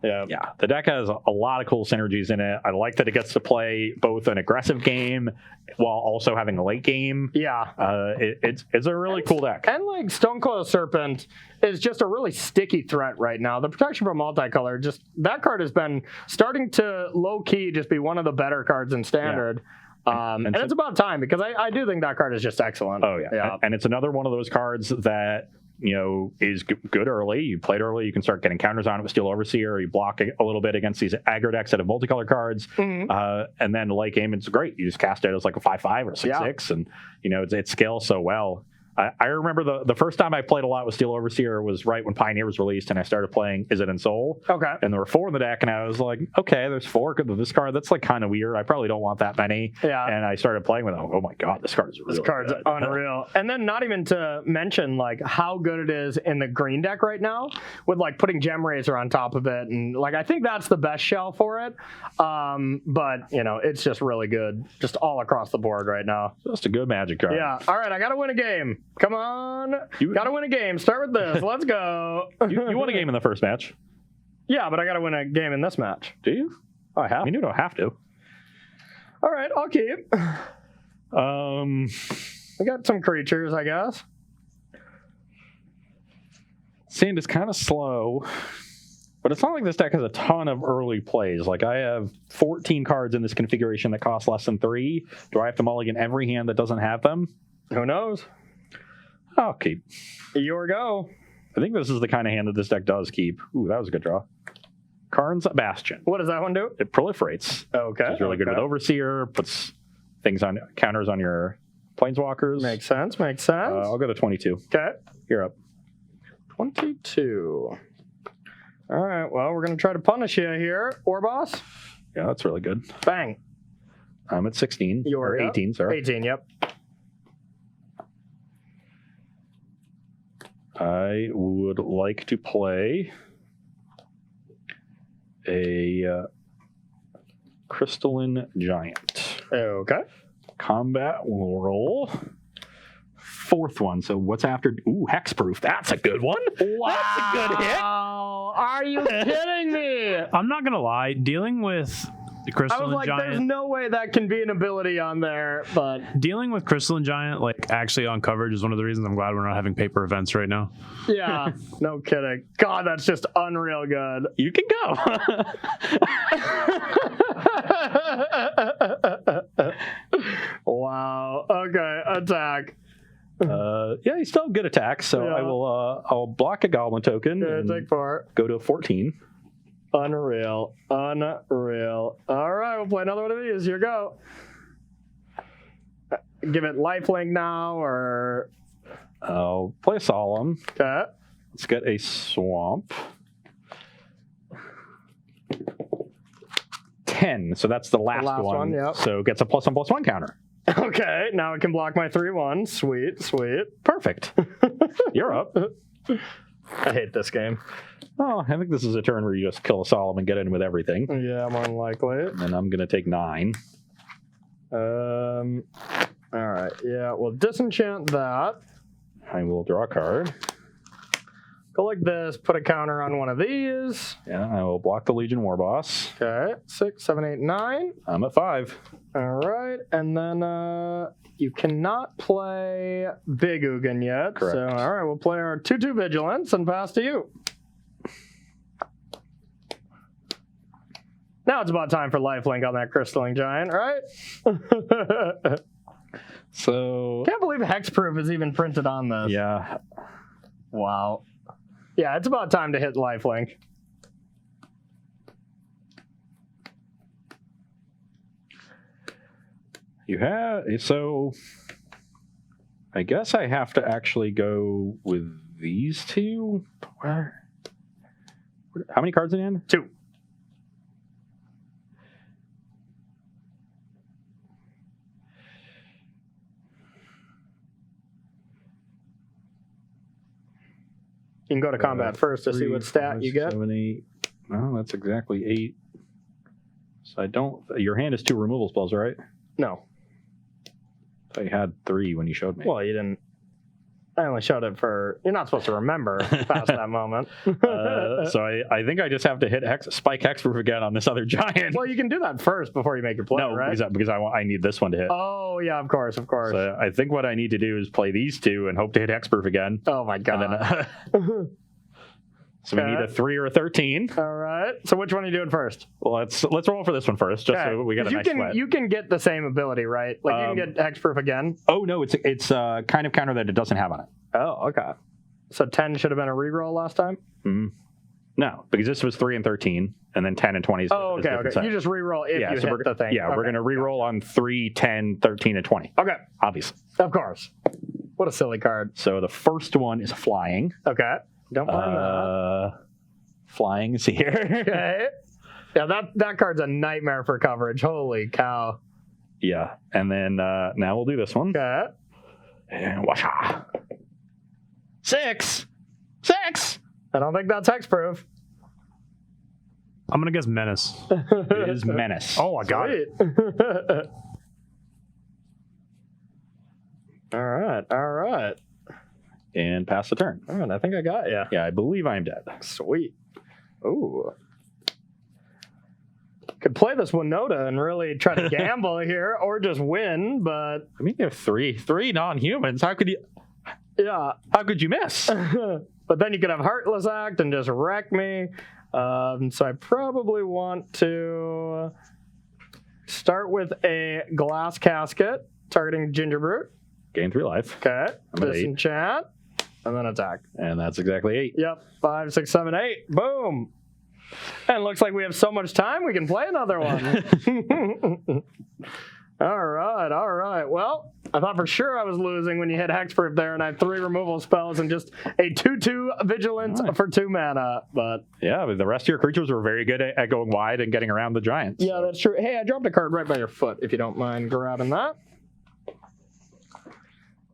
S1: Yeah, the deck has a lot of cool synergies in it. I like that it gets to play both an aggressive game while also having a late game.
S2: Yeah.
S1: It's a really cool deck.
S2: And like Stonecoil Serpent is just a really sticky threat right now. The protection from multicolor, just that card has been starting to low key just be one of the better cards in standard. And it's about time, because I do think that card is just excellent.
S1: Oh yeah. And it's another one of those cards that is good early. You played early, you can start getting counters on it with Steel Overseer. You block a little bit against these aggro decks that have multicolor cards. And then late game, it's great. You just cast it as like a 5/5 or 6/6, and it scales so well. I remember the first time I played a lot with Steel Overseer was right when Pioneer was released, and I started playing Izzet and Soul.
S2: Okay.
S1: And there were 4 in the deck, and I was like, okay, there's 4 of this card. That's like kind of weird. I probably don't want that many.
S2: Yeah.
S1: And I started playing with them. Oh my god, this card is really good.
S2: Unreal. And then not even to mention like how good it is in the green deck right now, with like putting Gemrazor on top of it, and like I think that's the best shell for it. But it's just really good, just all across the board right now.
S1: Just a good Magic card.
S2: Yeah. All right, I gotta win a game. Come on. Gotta win a game. Start with this. Let's go.
S1: You won a game in the first match.
S2: Yeah, but I gotta win a game in this match.
S1: Do you?
S2: Oh, I have.
S1: I mean, you don't have to.
S2: All right, I'll keep. I got some creatures, I guess.
S1: Sand is kind of slow, but it's not like this deck has a ton of early plays. Like, I have 14 cards in this configuration that cost less than 3. Do I have to mulligan every hand that doesn't have them?
S2: Who knows?
S1: I'll keep.
S2: Your go.
S1: I think this is the kind of hand that this deck does keep. Ooh, that was a good draw. Karn's Bastion.
S2: What does that one do?
S1: It proliferates.
S2: Okay.
S1: It's really good with Overseer, puts things on counters on your Planeswalkers.
S2: Makes sense.
S1: I'll go to 22.
S2: Okay.
S1: You're up.
S2: 22. All right, well, we're going to try to punish you here, Orboss.
S1: Yeah, that's really good.
S2: Bang.
S1: I'm at 16. Or 18, sorry.
S2: 18, yep.
S1: I would like to play a Crystalline Giant.
S2: Okay.
S1: Combat will roll. 4th one. So what's after? Ooh, Hexproof. That's a good one.
S2: Wow.
S1: That's a good hit.
S2: Are you kidding me?
S3: I'm not gonna lie, dealing with the
S2: I was
S3: Crystalline
S2: like, there's
S3: Giant,
S2: no way that can be an ability on there, but
S3: dealing with Crystalline Giant, like actually on coverage, is one of the reasons I'm glad we're not having paper events right now.
S2: yeah, no kidding. God, that's just unreal good.
S1: You can go.
S2: Wow. Okay, attack.
S1: Yeah, you still have good attacks, so
S2: Yeah.
S1: I'll block a Goblin token and
S2: Take 4.
S1: go to 14.
S2: Unreal. All right, we'll play another one of these. Here you go. Give it lifelink now, or
S1: I'll play Solemn.
S2: okay.
S1: Let's get a Swamp. 10, so that's the last one.
S2: Yep.
S1: So it gets a +1/+1 counter.
S2: Okay, now it can block my 3/1. Sweet.
S1: Perfect. You're up.
S2: I hate this game.
S1: Oh, I think this is a turn where you just kill a Solemn and get in with everything.
S2: Yeah, more than likely.
S1: And I'm going to take 9.
S2: All right. Yeah, we'll disenchant that.
S1: I will draw a card.
S2: Go like this. Put a counter on one of these.
S1: Yeah, I will block the Legion Warboss.
S2: Okay. 6, 7, 8, 9.
S1: I'm at 5.
S2: All right, and then you cannot play Big Ugin yet.
S1: Correct.
S2: So, all right, we'll play our 2/2 Vigilance and pass to you. Now it's about time for lifelink on that Crystalline Giant, right?
S1: So,
S2: Can't believe Hexproof is even printed on this.
S1: yeah.
S2: Wow. Yeah, it's about time to hit lifelink.
S1: You have, so I guess I have to actually go with these two. Where? How many cards in the end?
S2: 2. You can go to combat first to see what stat you get.
S1: 7, 8. No, that's exactly 8. So I don't. Your hand is 2 removal spells, right?
S2: No.
S1: I had 3 when you showed me.
S2: Well, you didn't. I only showed it for. You're not supposed to remember past that moment.
S1: So I think I just have to hit Spike Hexproof again on this other giant.
S2: Well, you can do that first before you make your play,
S1: no,
S2: right?
S1: because I need this one to hit.
S2: Oh, yeah, of course, of course.
S1: So I think what I need to do is play these 2 and hope to hit Hexproof again.
S2: Oh, my
S1: And
S2: God.
S1: then, so we need a 3 or a 13.
S2: All right. So which one are you doing first?
S1: Well, let's roll for this one first, just so we get a
S2: 'Cause
S1: nice
S2: you can
S1: sweat.
S2: you can get the same ability, right? Like you can get Hexproof again.
S1: Oh no, it's kind of counter that it doesn't have on it.
S2: Oh, okay. So 10 should have been a reroll last time.
S1: No, because this was 3 and 13, and then 10 and 20 is
S2: Oh,
S1: is
S2: okay,
S1: different
S2: okay.
S1: set.
S2: You just reroll if you
S1: so
S2: hit the thing.
S1: Yeah, we're
S2: Okay.
S1: going to reroll on 3, 10, 13, and 20,
S2: Okay,
S1: obviously.
S2: of course. What a silly card.
S1: So the first one is flying.
S2: Okay, don't mind that.
S1: Flying is here.
S2: Okay. Yeah, that card's a nightmare for coverage. Holy cow.
S1: Yeah, and then now we'll do this one.
S2: Okay.
S1: And washa. 6.
S2: I don't think that's hexproof.
S3: I'm gonna guess menace.
S1: It is menace.
S3: Oh, I got it.
S2: Sweet. All right.
S1: And pass the turn.
S2: All right, I think I got you.
S1: Yeah, I believe I'm dead.
S2: Sweet. Ooh. Could play this Winota and really try to gamble here, or just win, but
S1: I mean, you have three non-humans. How could you miss?
S2: but then you could have Heartless Act and just wreck me. So I probably want to start with a Glass Casket targeting Gingerbrute.
S1: Gain 3 life.
S2: Okay.
S1: I'm at 8.
S2: Disenchant. And then attack.
S1: And that's exactly 8.
S2: Yep. 5, 6, 7, 8. Boom. And it looks like we have so much time we can play another one. All right. Well, I thought for sure I was losing when you hit Hexproof there, and I have 3 removal spells and just a 2/2 Vigilance for 2 mana. But
S1: Yeah, but the rest of your creatures were very good at going wide and getting around the giants.
S2: yeah, that's true. Hey, I dropped a card right by your foot, if you don't mind grabbing that.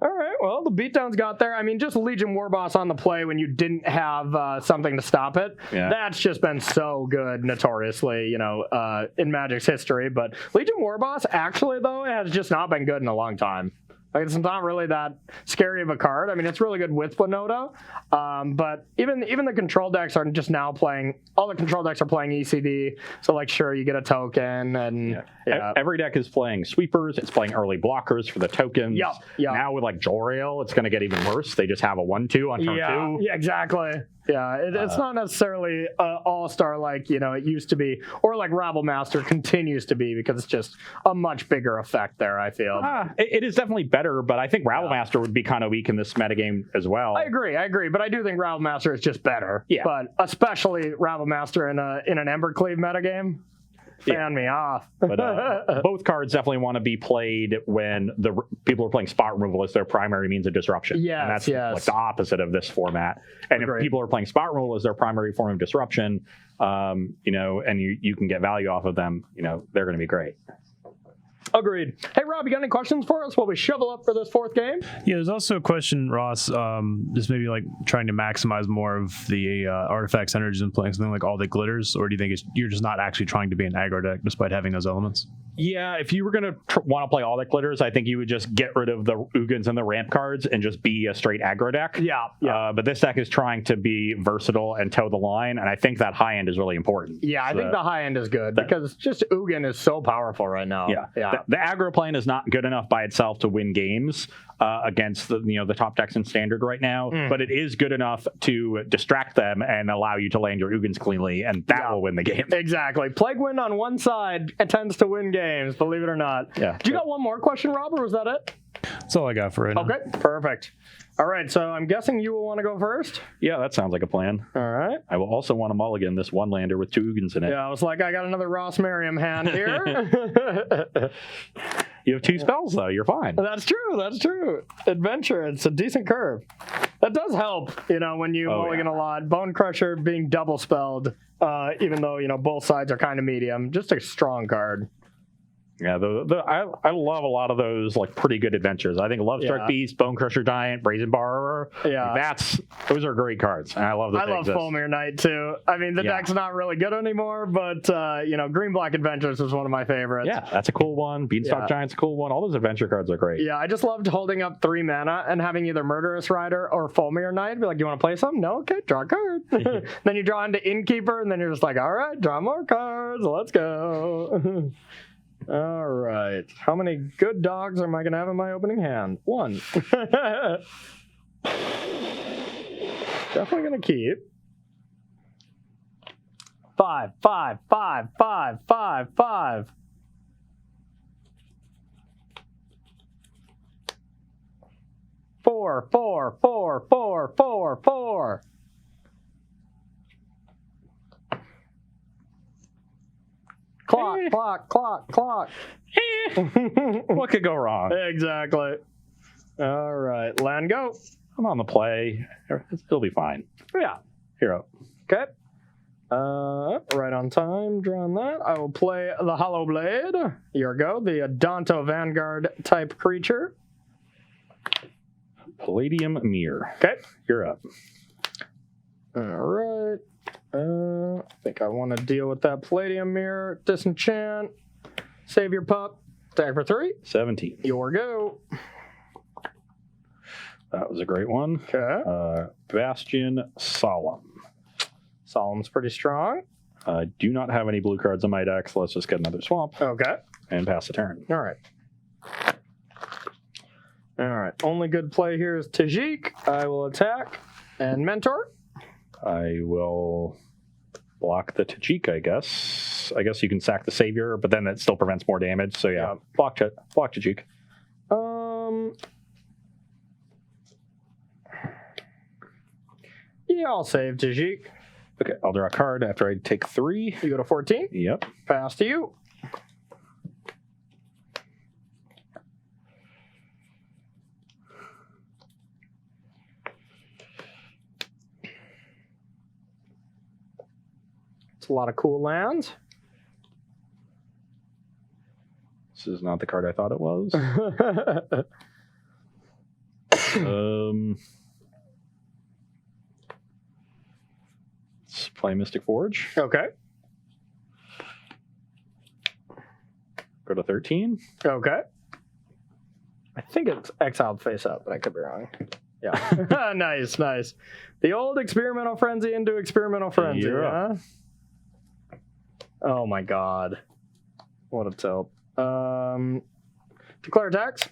S2: All right, well, the beatdowns got there. I mean, just Legion Warboss on the play when you didn't have something to stop it.
S1: Yeah.
S2: That's just been so good, notoriously, in Magic's history. But Legion Warboss, actually, though, has just not been good in a long time. Like, it's not really that scary of a card. I mean, it's really good with Winota. But even the control decks are just now playing, all the control decks are playing ECD. So, like, sure, you get a token. And
S1: Every deck is playing sweepers. It's playing early blockers for the tokens.
S2: Yep.
S1: Now with like Joriel, it's going to get even worse. They just have a 1/2 on turn 2.
S2: Yeah, exactly. Yeah, it's not necessarily all-star like, it used to be, or like Rabble Master continues to be, because it's just a much bigger effect there, I feel.
S1: It is definitely better, but I think Rabble Master would be kind of weak in this metagame as well.
S2: I agree, but I do think Rabble Master is just better.
S1: Yeah.
S2: But especially Rabble Master in an Embercleave metagame. Fan me off.
S1: But both cards definitely want to be played when the people are playing spot removal as their primary means of disruption.
S2: Yes,
S1: and that's
S2: yes.
S1: like the opposite of this format. And
S2: Agreed.
S1: if people are playing spot removal as their primary form of disruption, and you can get value off of them, they're going to be great.
S2: Agreed. Hey, Rob, you got any questions for us while we shovel up for this 4th game?
S3: Yeah, there's also a question, Ross, just maybe like trying to maximize more of the artifacts energies and playing something like All That Glitters, or do you think you're just not actually trying to be an aggro deck despite having those elements?
S1: Yeah, if you were going to want to play All That Glitters, I think you would just get rid of the Ugins and the ramp cards and just be a straight aggro deck.
S2: Yeah.
S1: But this deck is trying to be versatile and toe the line, and I think that high end is really important.
S2: Yeah, I think the high end is good, because just Ugin is so powerful right now.
S1: Yeah. The aggro plane is not good enough by itself to win games against the top decks in Standard right now, but it is good enough to distract them and allow you to land your Ugins cleanly, and that will win the game.
S2: Exactly. Plague Wind on one side tends to win games, believe it or not.
S1: Yeah.
S2: Do you got one more question, Rob, or was that it?
S3: That's all I got for right now.
S2: Okay, perfect. All right, so I'm guessing you will want to go first.
S1: Yeah, that sounds like a plan.
S2: All right.
S1: I will also want to mulligan this one lander with 2 Ugins in it.
S2: Yeah, I was like, I got another Ross Merriam hand here.
S1: You have 2 spells, though. You're fine.
S2: That's true. That's true. Adventure. It's a decent curve. That does help, when you mulligan a lot. Bone Crusher being double spelled, even though both sides are kind of medium. Just a strong card.
S1: Yeah, I love a lot of those like pretty good adventures. I think Lovestruck Beast, Bone Crusher Giant, Brazen Borrower.
S2: Yeah,
S1: those are great cards, and I love that.
S2: I love Fulmir Knight too. I mean, the deck's not really good anymore, but Green Black Adventures is one of my favorites.
S1: Yeah, that's a cool one. Beanstalk Giant's a cool one. All those adventure cards are great.
S2: Yeah, I just loved holding up 3 mana and having either Murderous Rider or Fulmir Knight. Be like, you want to play some? No, okay, draw a card. Then you draw into Innkeeper, and then you're just like, all right, draw more cards. Let's go. All right. How many good dogs am I going to have in my opening hand? 1. Definitely going to keep. 5, 5, 5, 5, 5, 5. 4, 4, 4, 4, 4, 4. Clock, clock, clock, clock.
S1: What could go wrong?
S2: Exactly. All right, land go.
S1: I'm on the play. It'll be fine.
S2: Yeah.
S1: Hero.
S2: Okay. Right on time. Drawing that. I will play the Hollow Blade. Here we go. The Adonto Vanguard type creature.
S1: Palladium Mirror.
S2: Okay.
S1: You're up.
S2: All right. I think I want to deal with that Palladium Mirror. Disenchant. Save your pup. Attack for 3.
S1: 17.
S2: Your go.
S1: That was a great one.
S2: Okay.
S1: Bastion Solemn.
S2: Solemn's pretty strong.
S1: I do not have any blue cards in my deck, so let's just get another swamp
S2: Okay.
S1: and pass the turn.
S2: All right. All right. Only good play here is Tajik. I will attack and mentor.
S1: I will block the Tajik, I guess. I guess you can sack the Savior, but then that still prevents more damage. So yeah, block Tajik.
S2: Yeah, I'll save Tajik.
S1: Okay, I'll draw a card after I take 3.
S2: You go to 14.
S1: Yep.
S2: Pass to you. It's a lot of cool lands.
S1: This is not the card I thought it was. Let's play Mystic Forge.
S2: Okay.
S1: Go to 13.
S2: Okay. I think it's exiled face up, but I could be wrong. Yeah. Nice, nice. The old experimental frenzy into experimental frenzy,
S1: Yeah.
S2: huh? Oh my god. What a tilt. Declare attacks.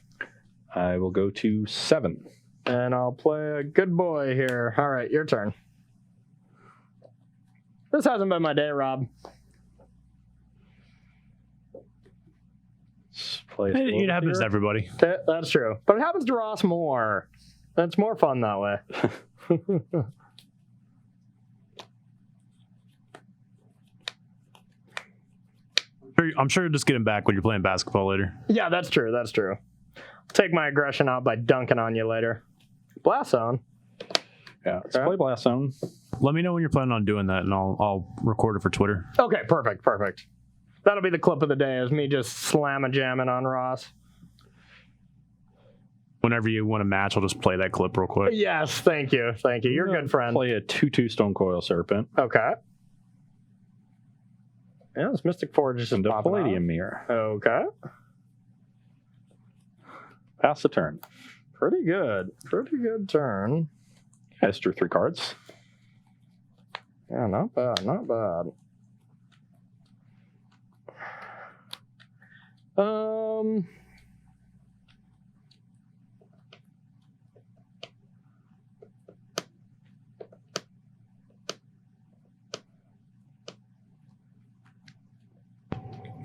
S1: I will go to 7.
S2: And I'll play a good boy here. All right, your turn. This hasn't been my day, Rob.
S1: Let's play
S3: It happens to everybody.
S2: That's true. But it happens to Ross more. That's more fun that way.
S3: I'm sure you'll just get him back when you're playing basketball later.
S2: Yeah, that's true. That's true. Take my aggression out by dunking on you later. Blast Zone.
S1: Yeah, let's play Blast Zone.
S3: Let me know when you're planning on doing that, and I'll record it for Twitter.
S2: Okay, perfect, perfect. That'll be the clip of the day, is me just slamming jamming on Ross.
S3: Whenever you want to match, I'll just play that clip real quick.
S2: Yes, thank you. Thank you. You're a good friend.
S1: Play a 2/2 Stonecoil Serpent.
S2: Okay. Yeah, this Mystic Forge is just
S1: And a
S2: popping
S1: Palladium Mirror.
S2: off. Okay.
S1: Pass the turn.
S2: Pretty good. Pretty good turn.
S1: I just drew 3 cards.
S2: Yeah, not bad. Not bad.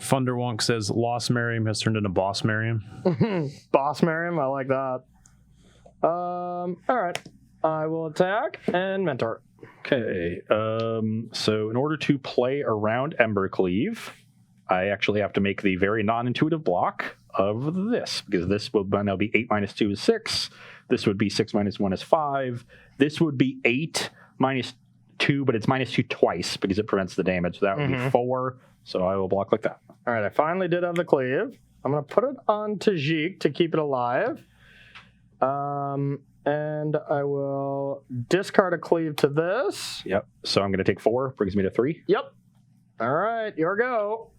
S3: Funderwonk says Lost Miriam has turned into Boss Miriam.
S2: Boss Miriam, I like that. All right. I will attack and mentor.
S1: Okay. So in order to play around Embercleave, I actually have to make the very non-intuitive block of this, because this will now be 8 minus 2 is 6. This would be 6 minus 1 is 5. This would be 8 minus 2, but it's minus 2 twice because it prevents the damage. So that would be 4. So I will block like that.
S2: All right, I finally did have the cleave. I'm going to put it on Tajik to keep it alive. And I will discard a cleave to this.
S1: Yep. So I'm going to take 4, brings me to 3.
S2: Yep. All right, your go.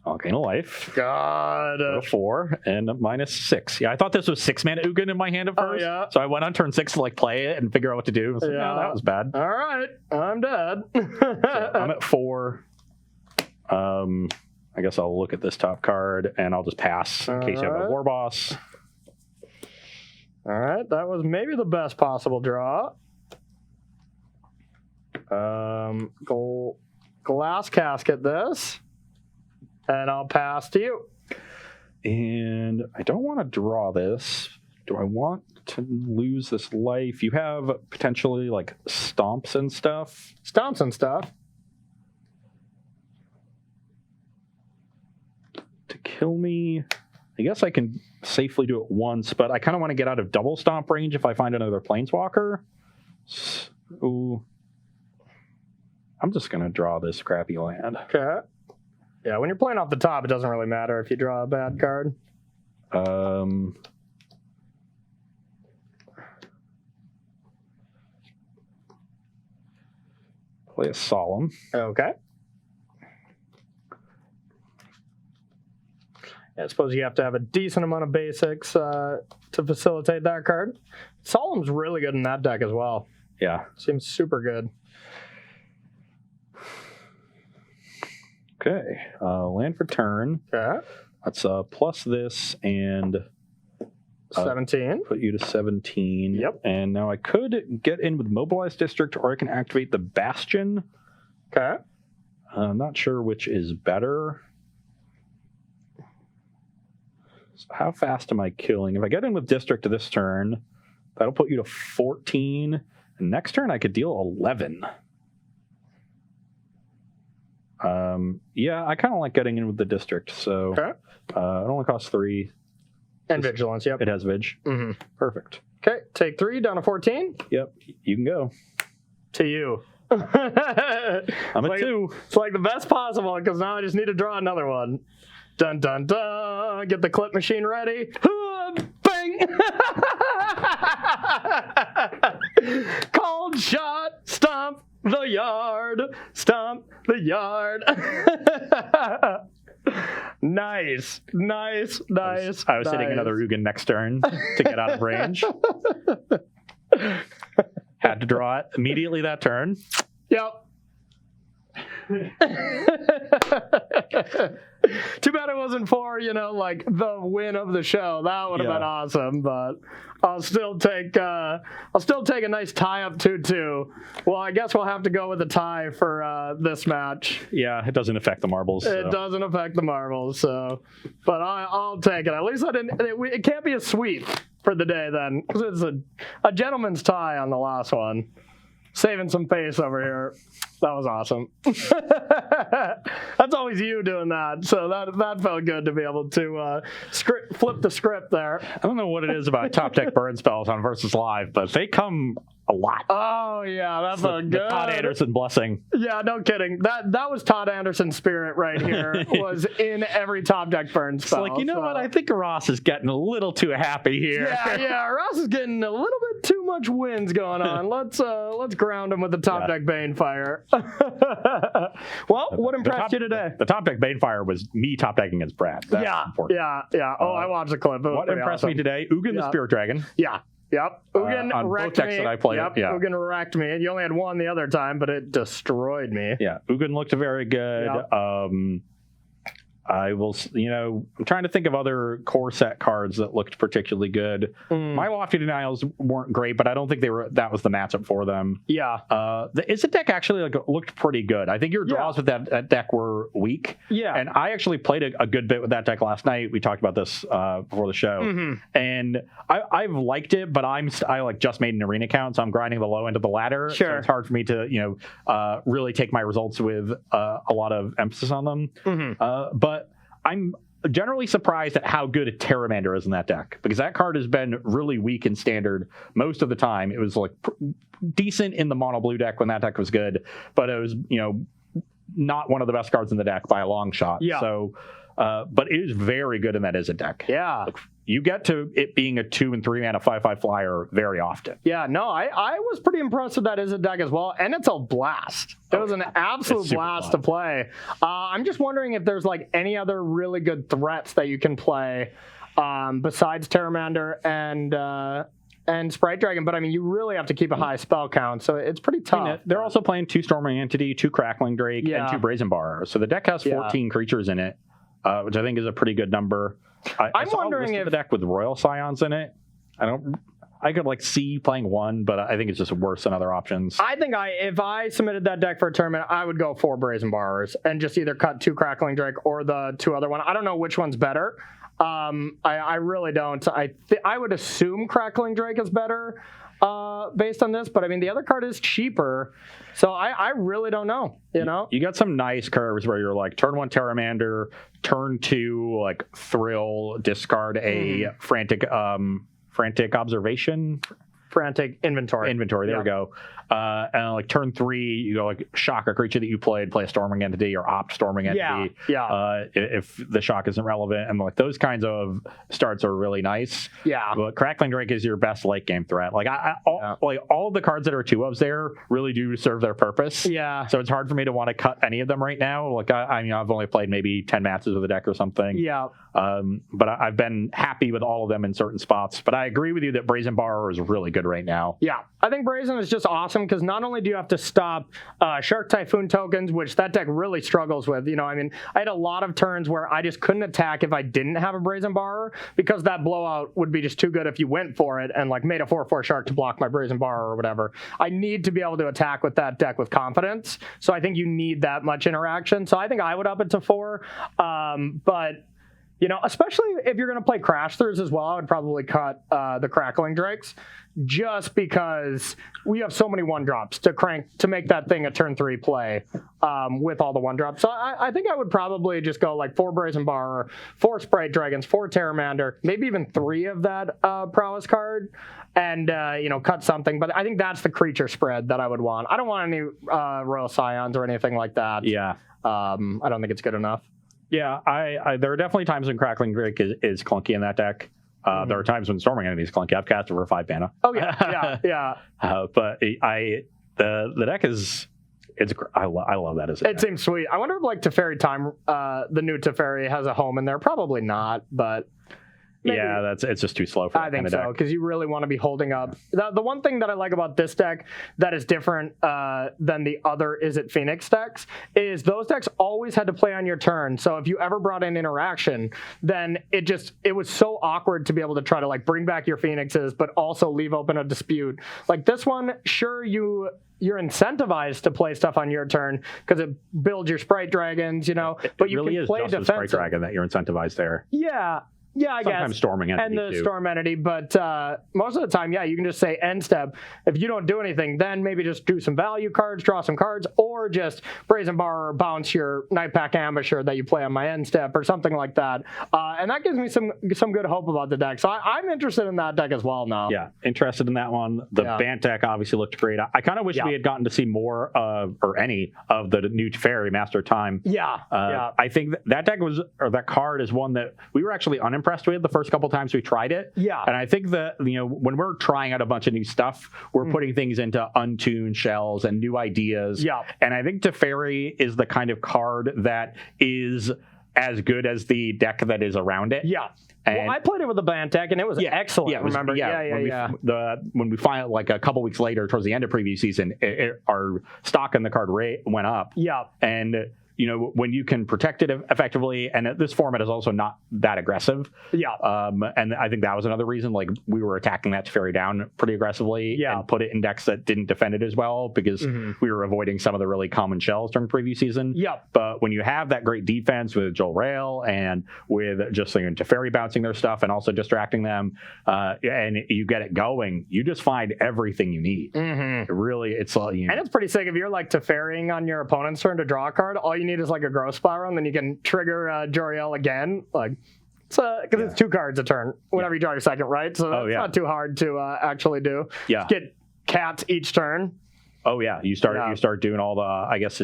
S1: I'll gain a life.
S2: God.
S1: Go to 4 and a minus 6. Yeah, I thought this was 6 mana Ugin in my hand at first.
S2: yeah.
S1: So I went on turn 6 to like play it and figure out what to do. I was like,
S2: Yeah.
S1: no, that was bad.
S2: All right, I'm dead.
S1: So I'm at 4. I guess I'll look at this top card and I'll just pass in case you have a
S2: Alright.
S1: war boss.
S2: All right, that was maybe the best possible draw. Glass casket this, and I'll pass to you.
S1: And I don't want to draw this. Do I want to lose this life? You have potentially like stomps and stuff.
S2: Stomps and stuff.
S1: To kill me, I guess I can safely do it once, but I kind of want to get out of double stomp range if I find another planeswalker. So I'm just going to draw this crappy land.
S2: Okay. Yeah, when you're playing off the top, it doesn't really matter if you draw a bad card.
S1: Play a Solemn.
S2: Okay. Yeah, I suppose you have to have a decent amount of basics to facilitate that card. Solemn's really good in that deck as well.
S1: Yeah.
S2: Seems super good.
S1: Okay. Land for turn.
S2: Okay.
S1: That's plus this and
S2: 17.
S1: put you to 17.
S2: Yep.
S1: And now I could get in with Mobilized District, or I can activate the Bastion.
S2: Okay.
S1: I'm not sure which is better. So how fast am I killing? If I get in with District this turn, that'll put you to 14. And next turn I could deal 11. Yeah, I kind of like getting in with the District. So
S2: Okay.
S1: it only costs 3.
S2: And Vigilance, yep.
S1: It has Vig.
S2: Mm-hmm.
S1: Perfect.
S2: Okay, take 3 down to 14.
S1: Yep, you can go.
S2: To you.
S1: I'm at 2.
S2: It's like the best possible, because now I just need to draw another one. Dun dun dun. Get the clip machine ready. Bang! Cold shot. Stomp the yard. Stomp the yard. Nice.
S1: I was hitting another Ugin next turn to get out of range. Had to draw it immediately that turn.
S2: Yep. Too bad it wasn't for, like the win of the show. That would have been awesome, but I'll still take a nice tie up 2-2. Well, I guess we'll have to go with a tie for this match.
S1: Yeah, it doesn't affect the marbles.
S2: It doesn't affect the marbles, so but I'll take it. At least I didn't. It can't be a sweep for the day then, because it's a gentleman's tie on the last one. Saving some face over here. That was awesome. That's always you doing that, so that felt good to be able to flip the script there.
S1: I don't know what it is about top deck burn spells on Versus Live, but they come a lot.
S2: Oh yeah, that felt good.
S1: The Todd Anderson blessing.
S2: Yeah, no kidding. That was Todd Anderson's spirit right here. Was in every top deck burn spell.
S1: It's like, you know what? I think Ross is getting a little too happy here.
S2: Yeah. Ross is getting a little bit too much wins going on. Let's ground him with the top deck Banefire. Well, what impressed you today?
S1: The top deck Banefire was me top decking against Brad. That's important.
S2: Yeah. Oh, I watched the clip.
S1: What impressed me today? Ugin the Spirit Dragon.
S2: Yeah. Yep. Ugin
S1: on
S2: wrecked
S1: both decks
S2: me.
S1: that I played.
S2: Yep.
S1: Yeah.
S2: Ugin wrecked me. You only had one the other time, but it destroyed me.
S1: Yeah. Ugin looked very good.
S2: Yep.
S1: I'm trying to think of other core set cards that looked particularly good. My Lofty Denials weren't great, but I don't think that was the matchup for them.
S2: Yeah.
S1: The Izzet deck actually looked pretty good. I think your draws with that deck were weak.
S2: Yeah.
S1: And I actually played a good bit with that deck last night. We talked about this before the show. And I've liked it, but I just made an arena account, so I'm grinding the low end of the ladder.
S2: Sure.
S1: So it's hard for me to, really take my results with a lot of emphasis on them. But I'm generally surprised at how good a Terramander is in that deck, because that card has been really weak in standard most of the time. It was like decent in the mono blue deck when that deck was good, but it was, not one of the best cards in the deck by a long shot.
S2: Yeah.
S1: So, but it is very good in that Izzet deck.
S2: Yeah.
S1: You get to it being a 2 and 3 mana 5/5 flyer very often.
S2: Yeah, no, I was pretty impressed with that Izzet deck as well, and it's a blast. It was an absolute blast to play. I'm just wondering if there's like any other really good threats that you can play besides Terramander and Sprite Dragon, but I mean, you really have to keep a high spell count, so it's pretty tough.
S1: They're also playing 2 Storming Entity, 2 Crackling Drake, and 2 Brazen Bar. So the deck has 14 creatures in it, which I think is a pretty good number. I'm wondering if the deck with Royal Scions in it. I could see playing 1, but I think it's just worse than other options.
S2: I think if I submitted that deck for a tournament, I would go 4 Brazen Bars and just either cut 2 Crackling Drake or the 2 other one. I don't know which one's better. I really don't. I would assume Crackling Drake is better based on this, but I mean the other card is cheaper, so I really don't know. You
S1: got some nice curves where you're like turn 1 Terramander, turn 2 Thrill, discard a frantic observation.
S2: Frantic Inventory.
S1: There we go. And turn 3, you go shock a creature that you played, play a Storming Entity, or opt Storming Entity. If the shock isn't relevant, and those kinds of starts are really nice.
S2: Yeah.
S1: But Crackling Drake is your best late game threat. All of the cards that are 2-ofs there really do serve their purpose.
S2: Yeah.
S1: So it's hard for me to want to cut any of them right now. I've only played maybe 10 matches with the deck or something.
S2: Yeah.
S1: But I've been happy with all of them in certain spots. But I agree with you that Brazen Borrower is really good right now.
S2: Yeah, I think Brazen is just awesome because not only do you have to stop Shark Typhoon tokens, which that deck really struggles with. I had a lot of turns where I just couldn't attack if I didn't have a Brazen Borrower because that blowout would be just too good if you went for it and made a 4/4 Shark to block my Brazen Borrower or whatever. I need to be able to attack with that deck with confidence. So I think you need that much interaction. So I think I would up it to 4. But especially if you're going to play Crash Throughs as well, I would probably cut the Crackling Drakes just because we have so many 1-drops to make that thing a turn 3 play with all the 1-drops. So I think I would probably just go 4 Brazen Bar, 4 Sprite Dragons, 4 Terramander, maybe even 3 of that Prowess card, and cut something. But I think that's the creature spread that I would want. I don't want any Royal Scions or anything like that.
S1: Yeah.
S2: I don't think it's good enough.
S1: Yeah, there are definitely times when Crackling Drake is clunky in that deck. There are times when Storming Entity is clunky. I've cast it for 5 mana.
S2: Oh yeah, yeah.
S1: But the deck is I love that.
S2: It seems sweet. I wonder if Teferi Time, the new Teferi has a home in there. Probably not, but. Maybe.
S1: Yeah, it's just too slow for that kind of deck.
S2: I think so, because you really want to be holding up. The one thing that I like about this deck that is different than the other Izzet Phoenix decks is those decks always had to play on your turn. So if you ever brought in interaction, then it was so awkward to be able to try to bring back your Phoenixes, but also leave open a dispute. This one, sure you're incentivized to play stuff on your turn because it builds your Sprite Dragons, but you
S1: really
S2: can
S1: is
S2: play
S1: just
S2: defensive.
S1: the Sprite Dragon that you're incentivized there.
S2: Yeah. Yeah, I
S1: Sometimes
S2: guess.
S1: Storming Entity
S2: and the
S1: too.
S2: Storm Entity, but most of the time, you can just say end step. If you don't do anything, then maybe just do some value cards, draw some cards, or just Brazen Bar or bounce your Night Pack Ambusher that you play on my end step or something like that. And that gives me some good hope about the deck. So I'm interested in that deck as well now.
S1: Yeah, interested in that one. The Bant deck obviously looked great. I kind of wish we had gotten to see more or any of the new Teferi Master Time.
S2: Yeah.
S1: I think that deck that card is one that we were actually unimpressed with the first couple times we tried it.
S2: Yeah.
S1: And I think that, when we're trying out a bunch of new stuff, we're putting things into untuned shells and new ideas.
S2: Yeah.
S1: And I think Teferi is the kind of card that is as good as the deck that is around it.
S2: Yeah.
S1: And
S2: I played it with the Bant deck, and it was excellent.
S1: Yeah, remember? When we find a couple weeks later, towards the end of preview season, our stock in the card rate went up.
S2: Yeah.
S1: And when you can protect it effectively, and this format is also not that aggressive.
S2: Yeah.
S1: And I think that was another reason, like, we were attacking that Teferi down pretty aggressively and put it in decks that didn't defend it as well because we were avoiding some of the really common shells during preview season.
S2: Yep.
S1: But when you have that great defense with Joel Rail and with just Teferi bouncing their stuff and also distracting them, and you get it going, you just find everything you need. Really, it's all
S2: And it's pretty sick if you're like Teferiing on your opponent's turn to draw a card. All you need is like a Growth Spiral, and then you can trigger Joriel again. Like, because it's 2 cards a turn whenever you draw your second, right? So that's not too hard to actually do.
S1: Yeah.
S2: Just get cats each turn.
S1: Oh yeah, you start doing all the, I guess,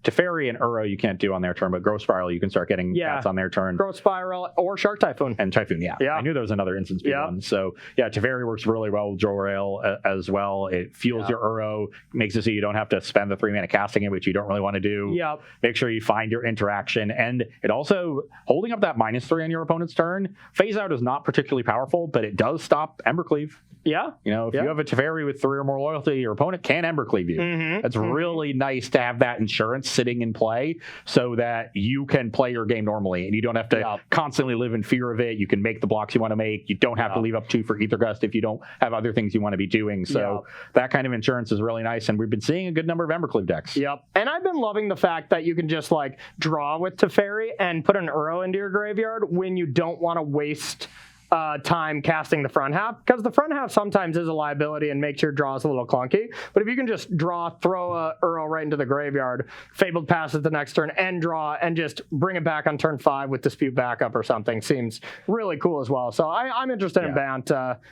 S1: Teferi and Uro you can't do on their turn, but Growth Spiral you can start getting cats on their turn.
S2: Growth Spiral or Shark Typhoon.
S1: And Typhoon, yeah. I knew there was another instance one. So yeah, Teferi works really well with Jor-El as well. It fuels your Uro, makes it so you don't have to spend the 3 mana casting it, which you don't really want to do.
S2: Yep.
S1: Make sure you find your interaction, and it also holding up that -3 on your opponent's turn. Phase out is not particularly powerful, but it does stop Embercleave.
S2: Yeah.
S1: If you have a Teferi with 3 or more loyalty, your opponent can Embercleave you. It's really nice to have that insurance sitting in play so that you can play your game normally and you don't have to constantly live in fear of it. You can make the blocks you want to make. You don't have to leave up 2 for Aether Gust if you don't have other things you want to be doing. So that kind of insurance is really nice, and we've been seeing a good number of Embercleave decks.
S2: Yep. And I've been loving the fact that you can just like draw with Teferi and put an Uro into your graveyard when you don't want to waste time casting the front half, because the front half sometimes is a liability and makes your draws a little clunky. But if you can just throw a Uro right into the graveyard, Fabled Pass at the next turn, and draw, and just bring it back on turn 5 with Dispute backup or something, seems really cool as well. So I'm interested in Bant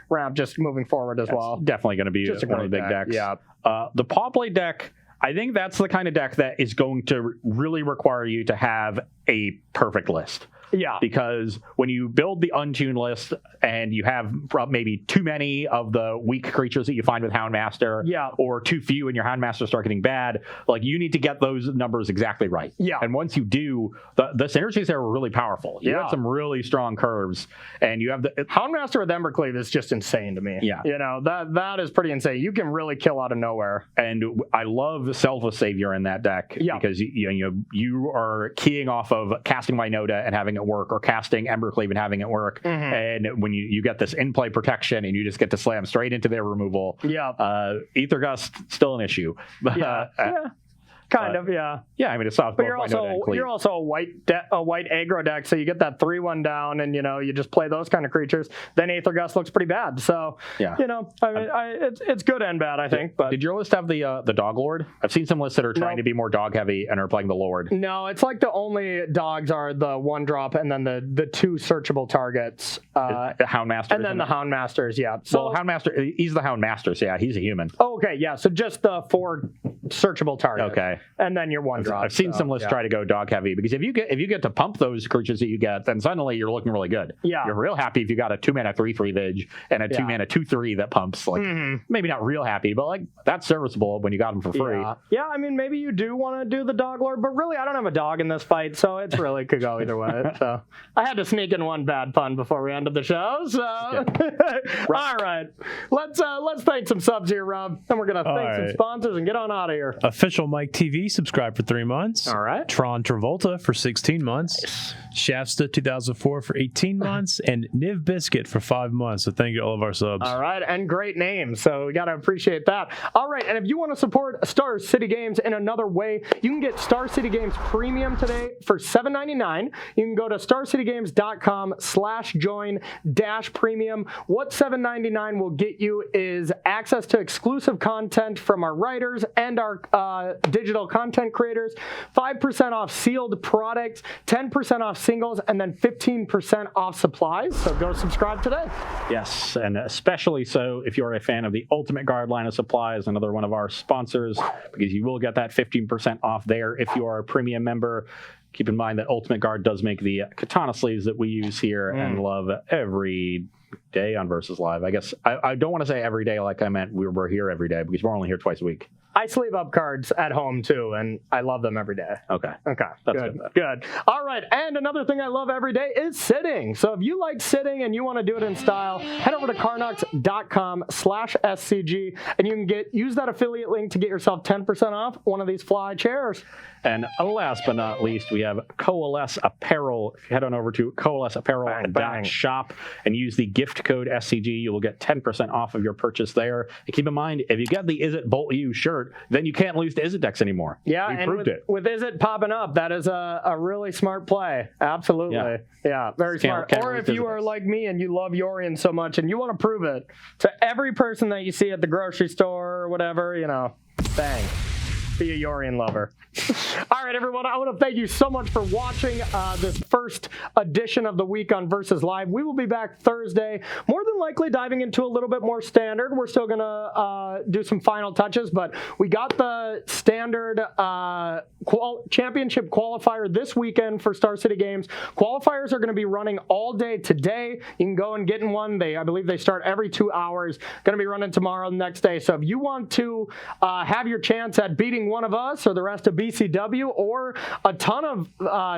S2: Ramp just moving forward as well.
S1: Definitely going to be
S2: just
S1: one of the big decks.
S2: Yeah.
S1: The Pawblade deck, I think that's the kind of deck that is going to really require you to have a perfect list.
S2: Yeah.
S1: Because when you build the untuned list and you have maybe too many of the weak creatures that you find with Houndmaster, or too few and your Houndmaster start getting bad, like, you need to get those numbers exactly right. Yeah. And once you do, the synergies there are really powerful. You have some really strong curves, and you have the
S2: Houndmaster with Embercleave is just insane to me.
S1: Yeah.
S2: That is pretty insane. You can really kill out of nowhere.
S1: And I love Selfless Savior in that deck because you are keying off of casting Winota and having it work, or casting Embercleave and having it work. And when you get this in-play protection and you just get to slam straight into their removal. Aether Gust, still an issue. Kind of. Yeah, I mean, it's soft.
S2: But you're also a white aggro deck, so you get that 3/1 down, and you just play those kind of creatures. Then Aether Gust looks pretty bad. So it's good and bad, I think. But
S1: did your list have the Dog Lord? I've seen some lists that are trying to be more dog heavy and are playing the Lord.
S2: No, it's like the only dogs are the 1-drop and then the 2 searchable targets.
S1: The Houndmaster,
S2: and then the Houndmasters. Yeah. So
S1: Houndmaster, he's the Houndmaster. So yeah, he's a human.
S2: Oh, okay. Yeah. So just the 4 searchable targets.
S1: Okay.
S2: And then your 1-drop.
S1: I've seen some lists try to go dog heavy, because if you get to pump those creatures that you get, then suddenly you're looking really good. Yeah. You're real happy if you got a 2-mana 3/3 Vig and a 2-mana 2/3 that pumps. Like, maybe not real happy, but like, that's serviceable when you got them for free.
S2: Yeah. I mean, maybe you do want to do the Dog Lord, but really, I don't have a dog in this fight, so it's really could go either way. So I had to sneak in one bad pun before we ended the show. So all right, let's thank some subs here, Rob, and we're gonna thank some sponsors and get on out of here.
S3: Official Mike TV, subscribe for 3 months.
S2: All right.
S3: Tron Travolta for 16 months. Nice. Shafsta 2004 for 18 months. And Niv Biscuit for 5 months. So thank you to all of our subs.
S2: All right. And great names. So we got to appreciate that. All right. And if you want to support Star City Games in another way, you can get Star City Games Premium today for $7.99. You can go to starcitygames.com/join-premium. What $7.99 will get you is access to exclusive content from our writers and our digital content creators, 5% off sealed products, 10% off singles, and then 15% off supplies. So go subscribe today.
S1: Yes, and especially so if you're a fan of the Ultimate Guard line of supplies, another one of our sponsors, because you will get that 15% off there if you are a premium member. Keep in mind that Ultimate Guard does make the katana sleeves that we use here and love every day on Versus Live. I guess I don't want to say every day like I meant we're here every day, because we're only here twice a week.
S2: I sleeve up cards at home too, and I love them every day.
S1: Okay.
S2: That's good. All right. And another thing I love every day is sitting. So if you like sitting and you want to do it in style, head over to carnux.com/SCG, and you can use that affiliate link to get yourself 10% off one of these fly chairs.
S1: And last but not least, we have Coalesce Apparel. If you head on over to coalesceapparel.shop and use the gift code SCG, you will get 10% off of your purchase there. And keep in mind, if you get the Is It Bolt You shirt, then you can't lose to Is It decks anymore.
S2: Yeah,
S1: we
S2: and
S1: proved it.
S2: with Is It popping up, that is a really smart play. Absolutely. Yeah, very smart.
S1: Can't
S2: Or
S1: lose
S2: if
S1: to
S2: you
S1: Is It
S2: are
S1: decks.
S2: like me and you love Yorion so much and you want to prove it to every person that you see at the grocery store or whatever, bang. Be a Yorion lover. All right, everyone, I want to thank you so much for watching this first edition of the week on Versus Live. We will be back Thursday, more than likely diving into a little bit more standard. We're still going to do some final touches, but we got the standard championship qualifier this weekend for Star City Games. Qualifiers are going to be running all day today. You can go and get in one. I believe they start every 2 hours. Going to be running tomorrow, the next day. So if you want to have your chance at beating one of us or the rest of BCW or a ton of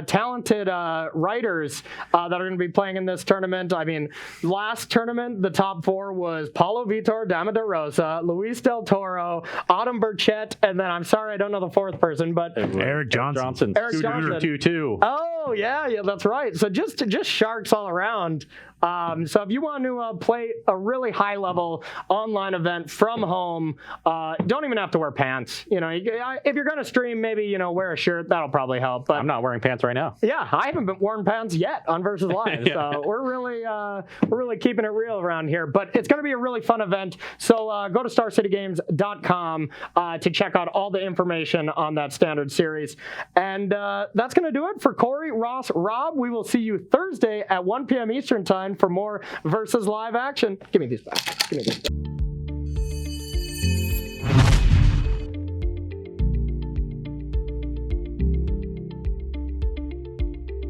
S2: talented writers that are going to be playing in this tournament. I mean, last tournament, the top four was Paulo Vitor Dama de Rosa, Luis Del Toro, Autumn Burchett, and then I'm sorry, I don't know the fourth person, but
S3: Eric Johnson.
S2: Eric Johnson.
S1: 2-2.
S2: Oh, yeah, that's right. So just sharks all around. So if you want to play a really high-level online event from home, don't even have to wear pants. If you're going to stream, maybe, wear a shirt. That'll probably help. But
S1: I'm not wearing pants right now.
S2: yeah, I haven't been worn pants yet on Versus Live. So we're really keeping it real around here. But it's going to be a really fun event. So go to StarCityGames.com to check out all the information on that standard series. And that's going to do it for Corey, Ross, Rob. We will see you Thursday at 1 p.m. Eastern Time for more Versus Live action. Give me these back.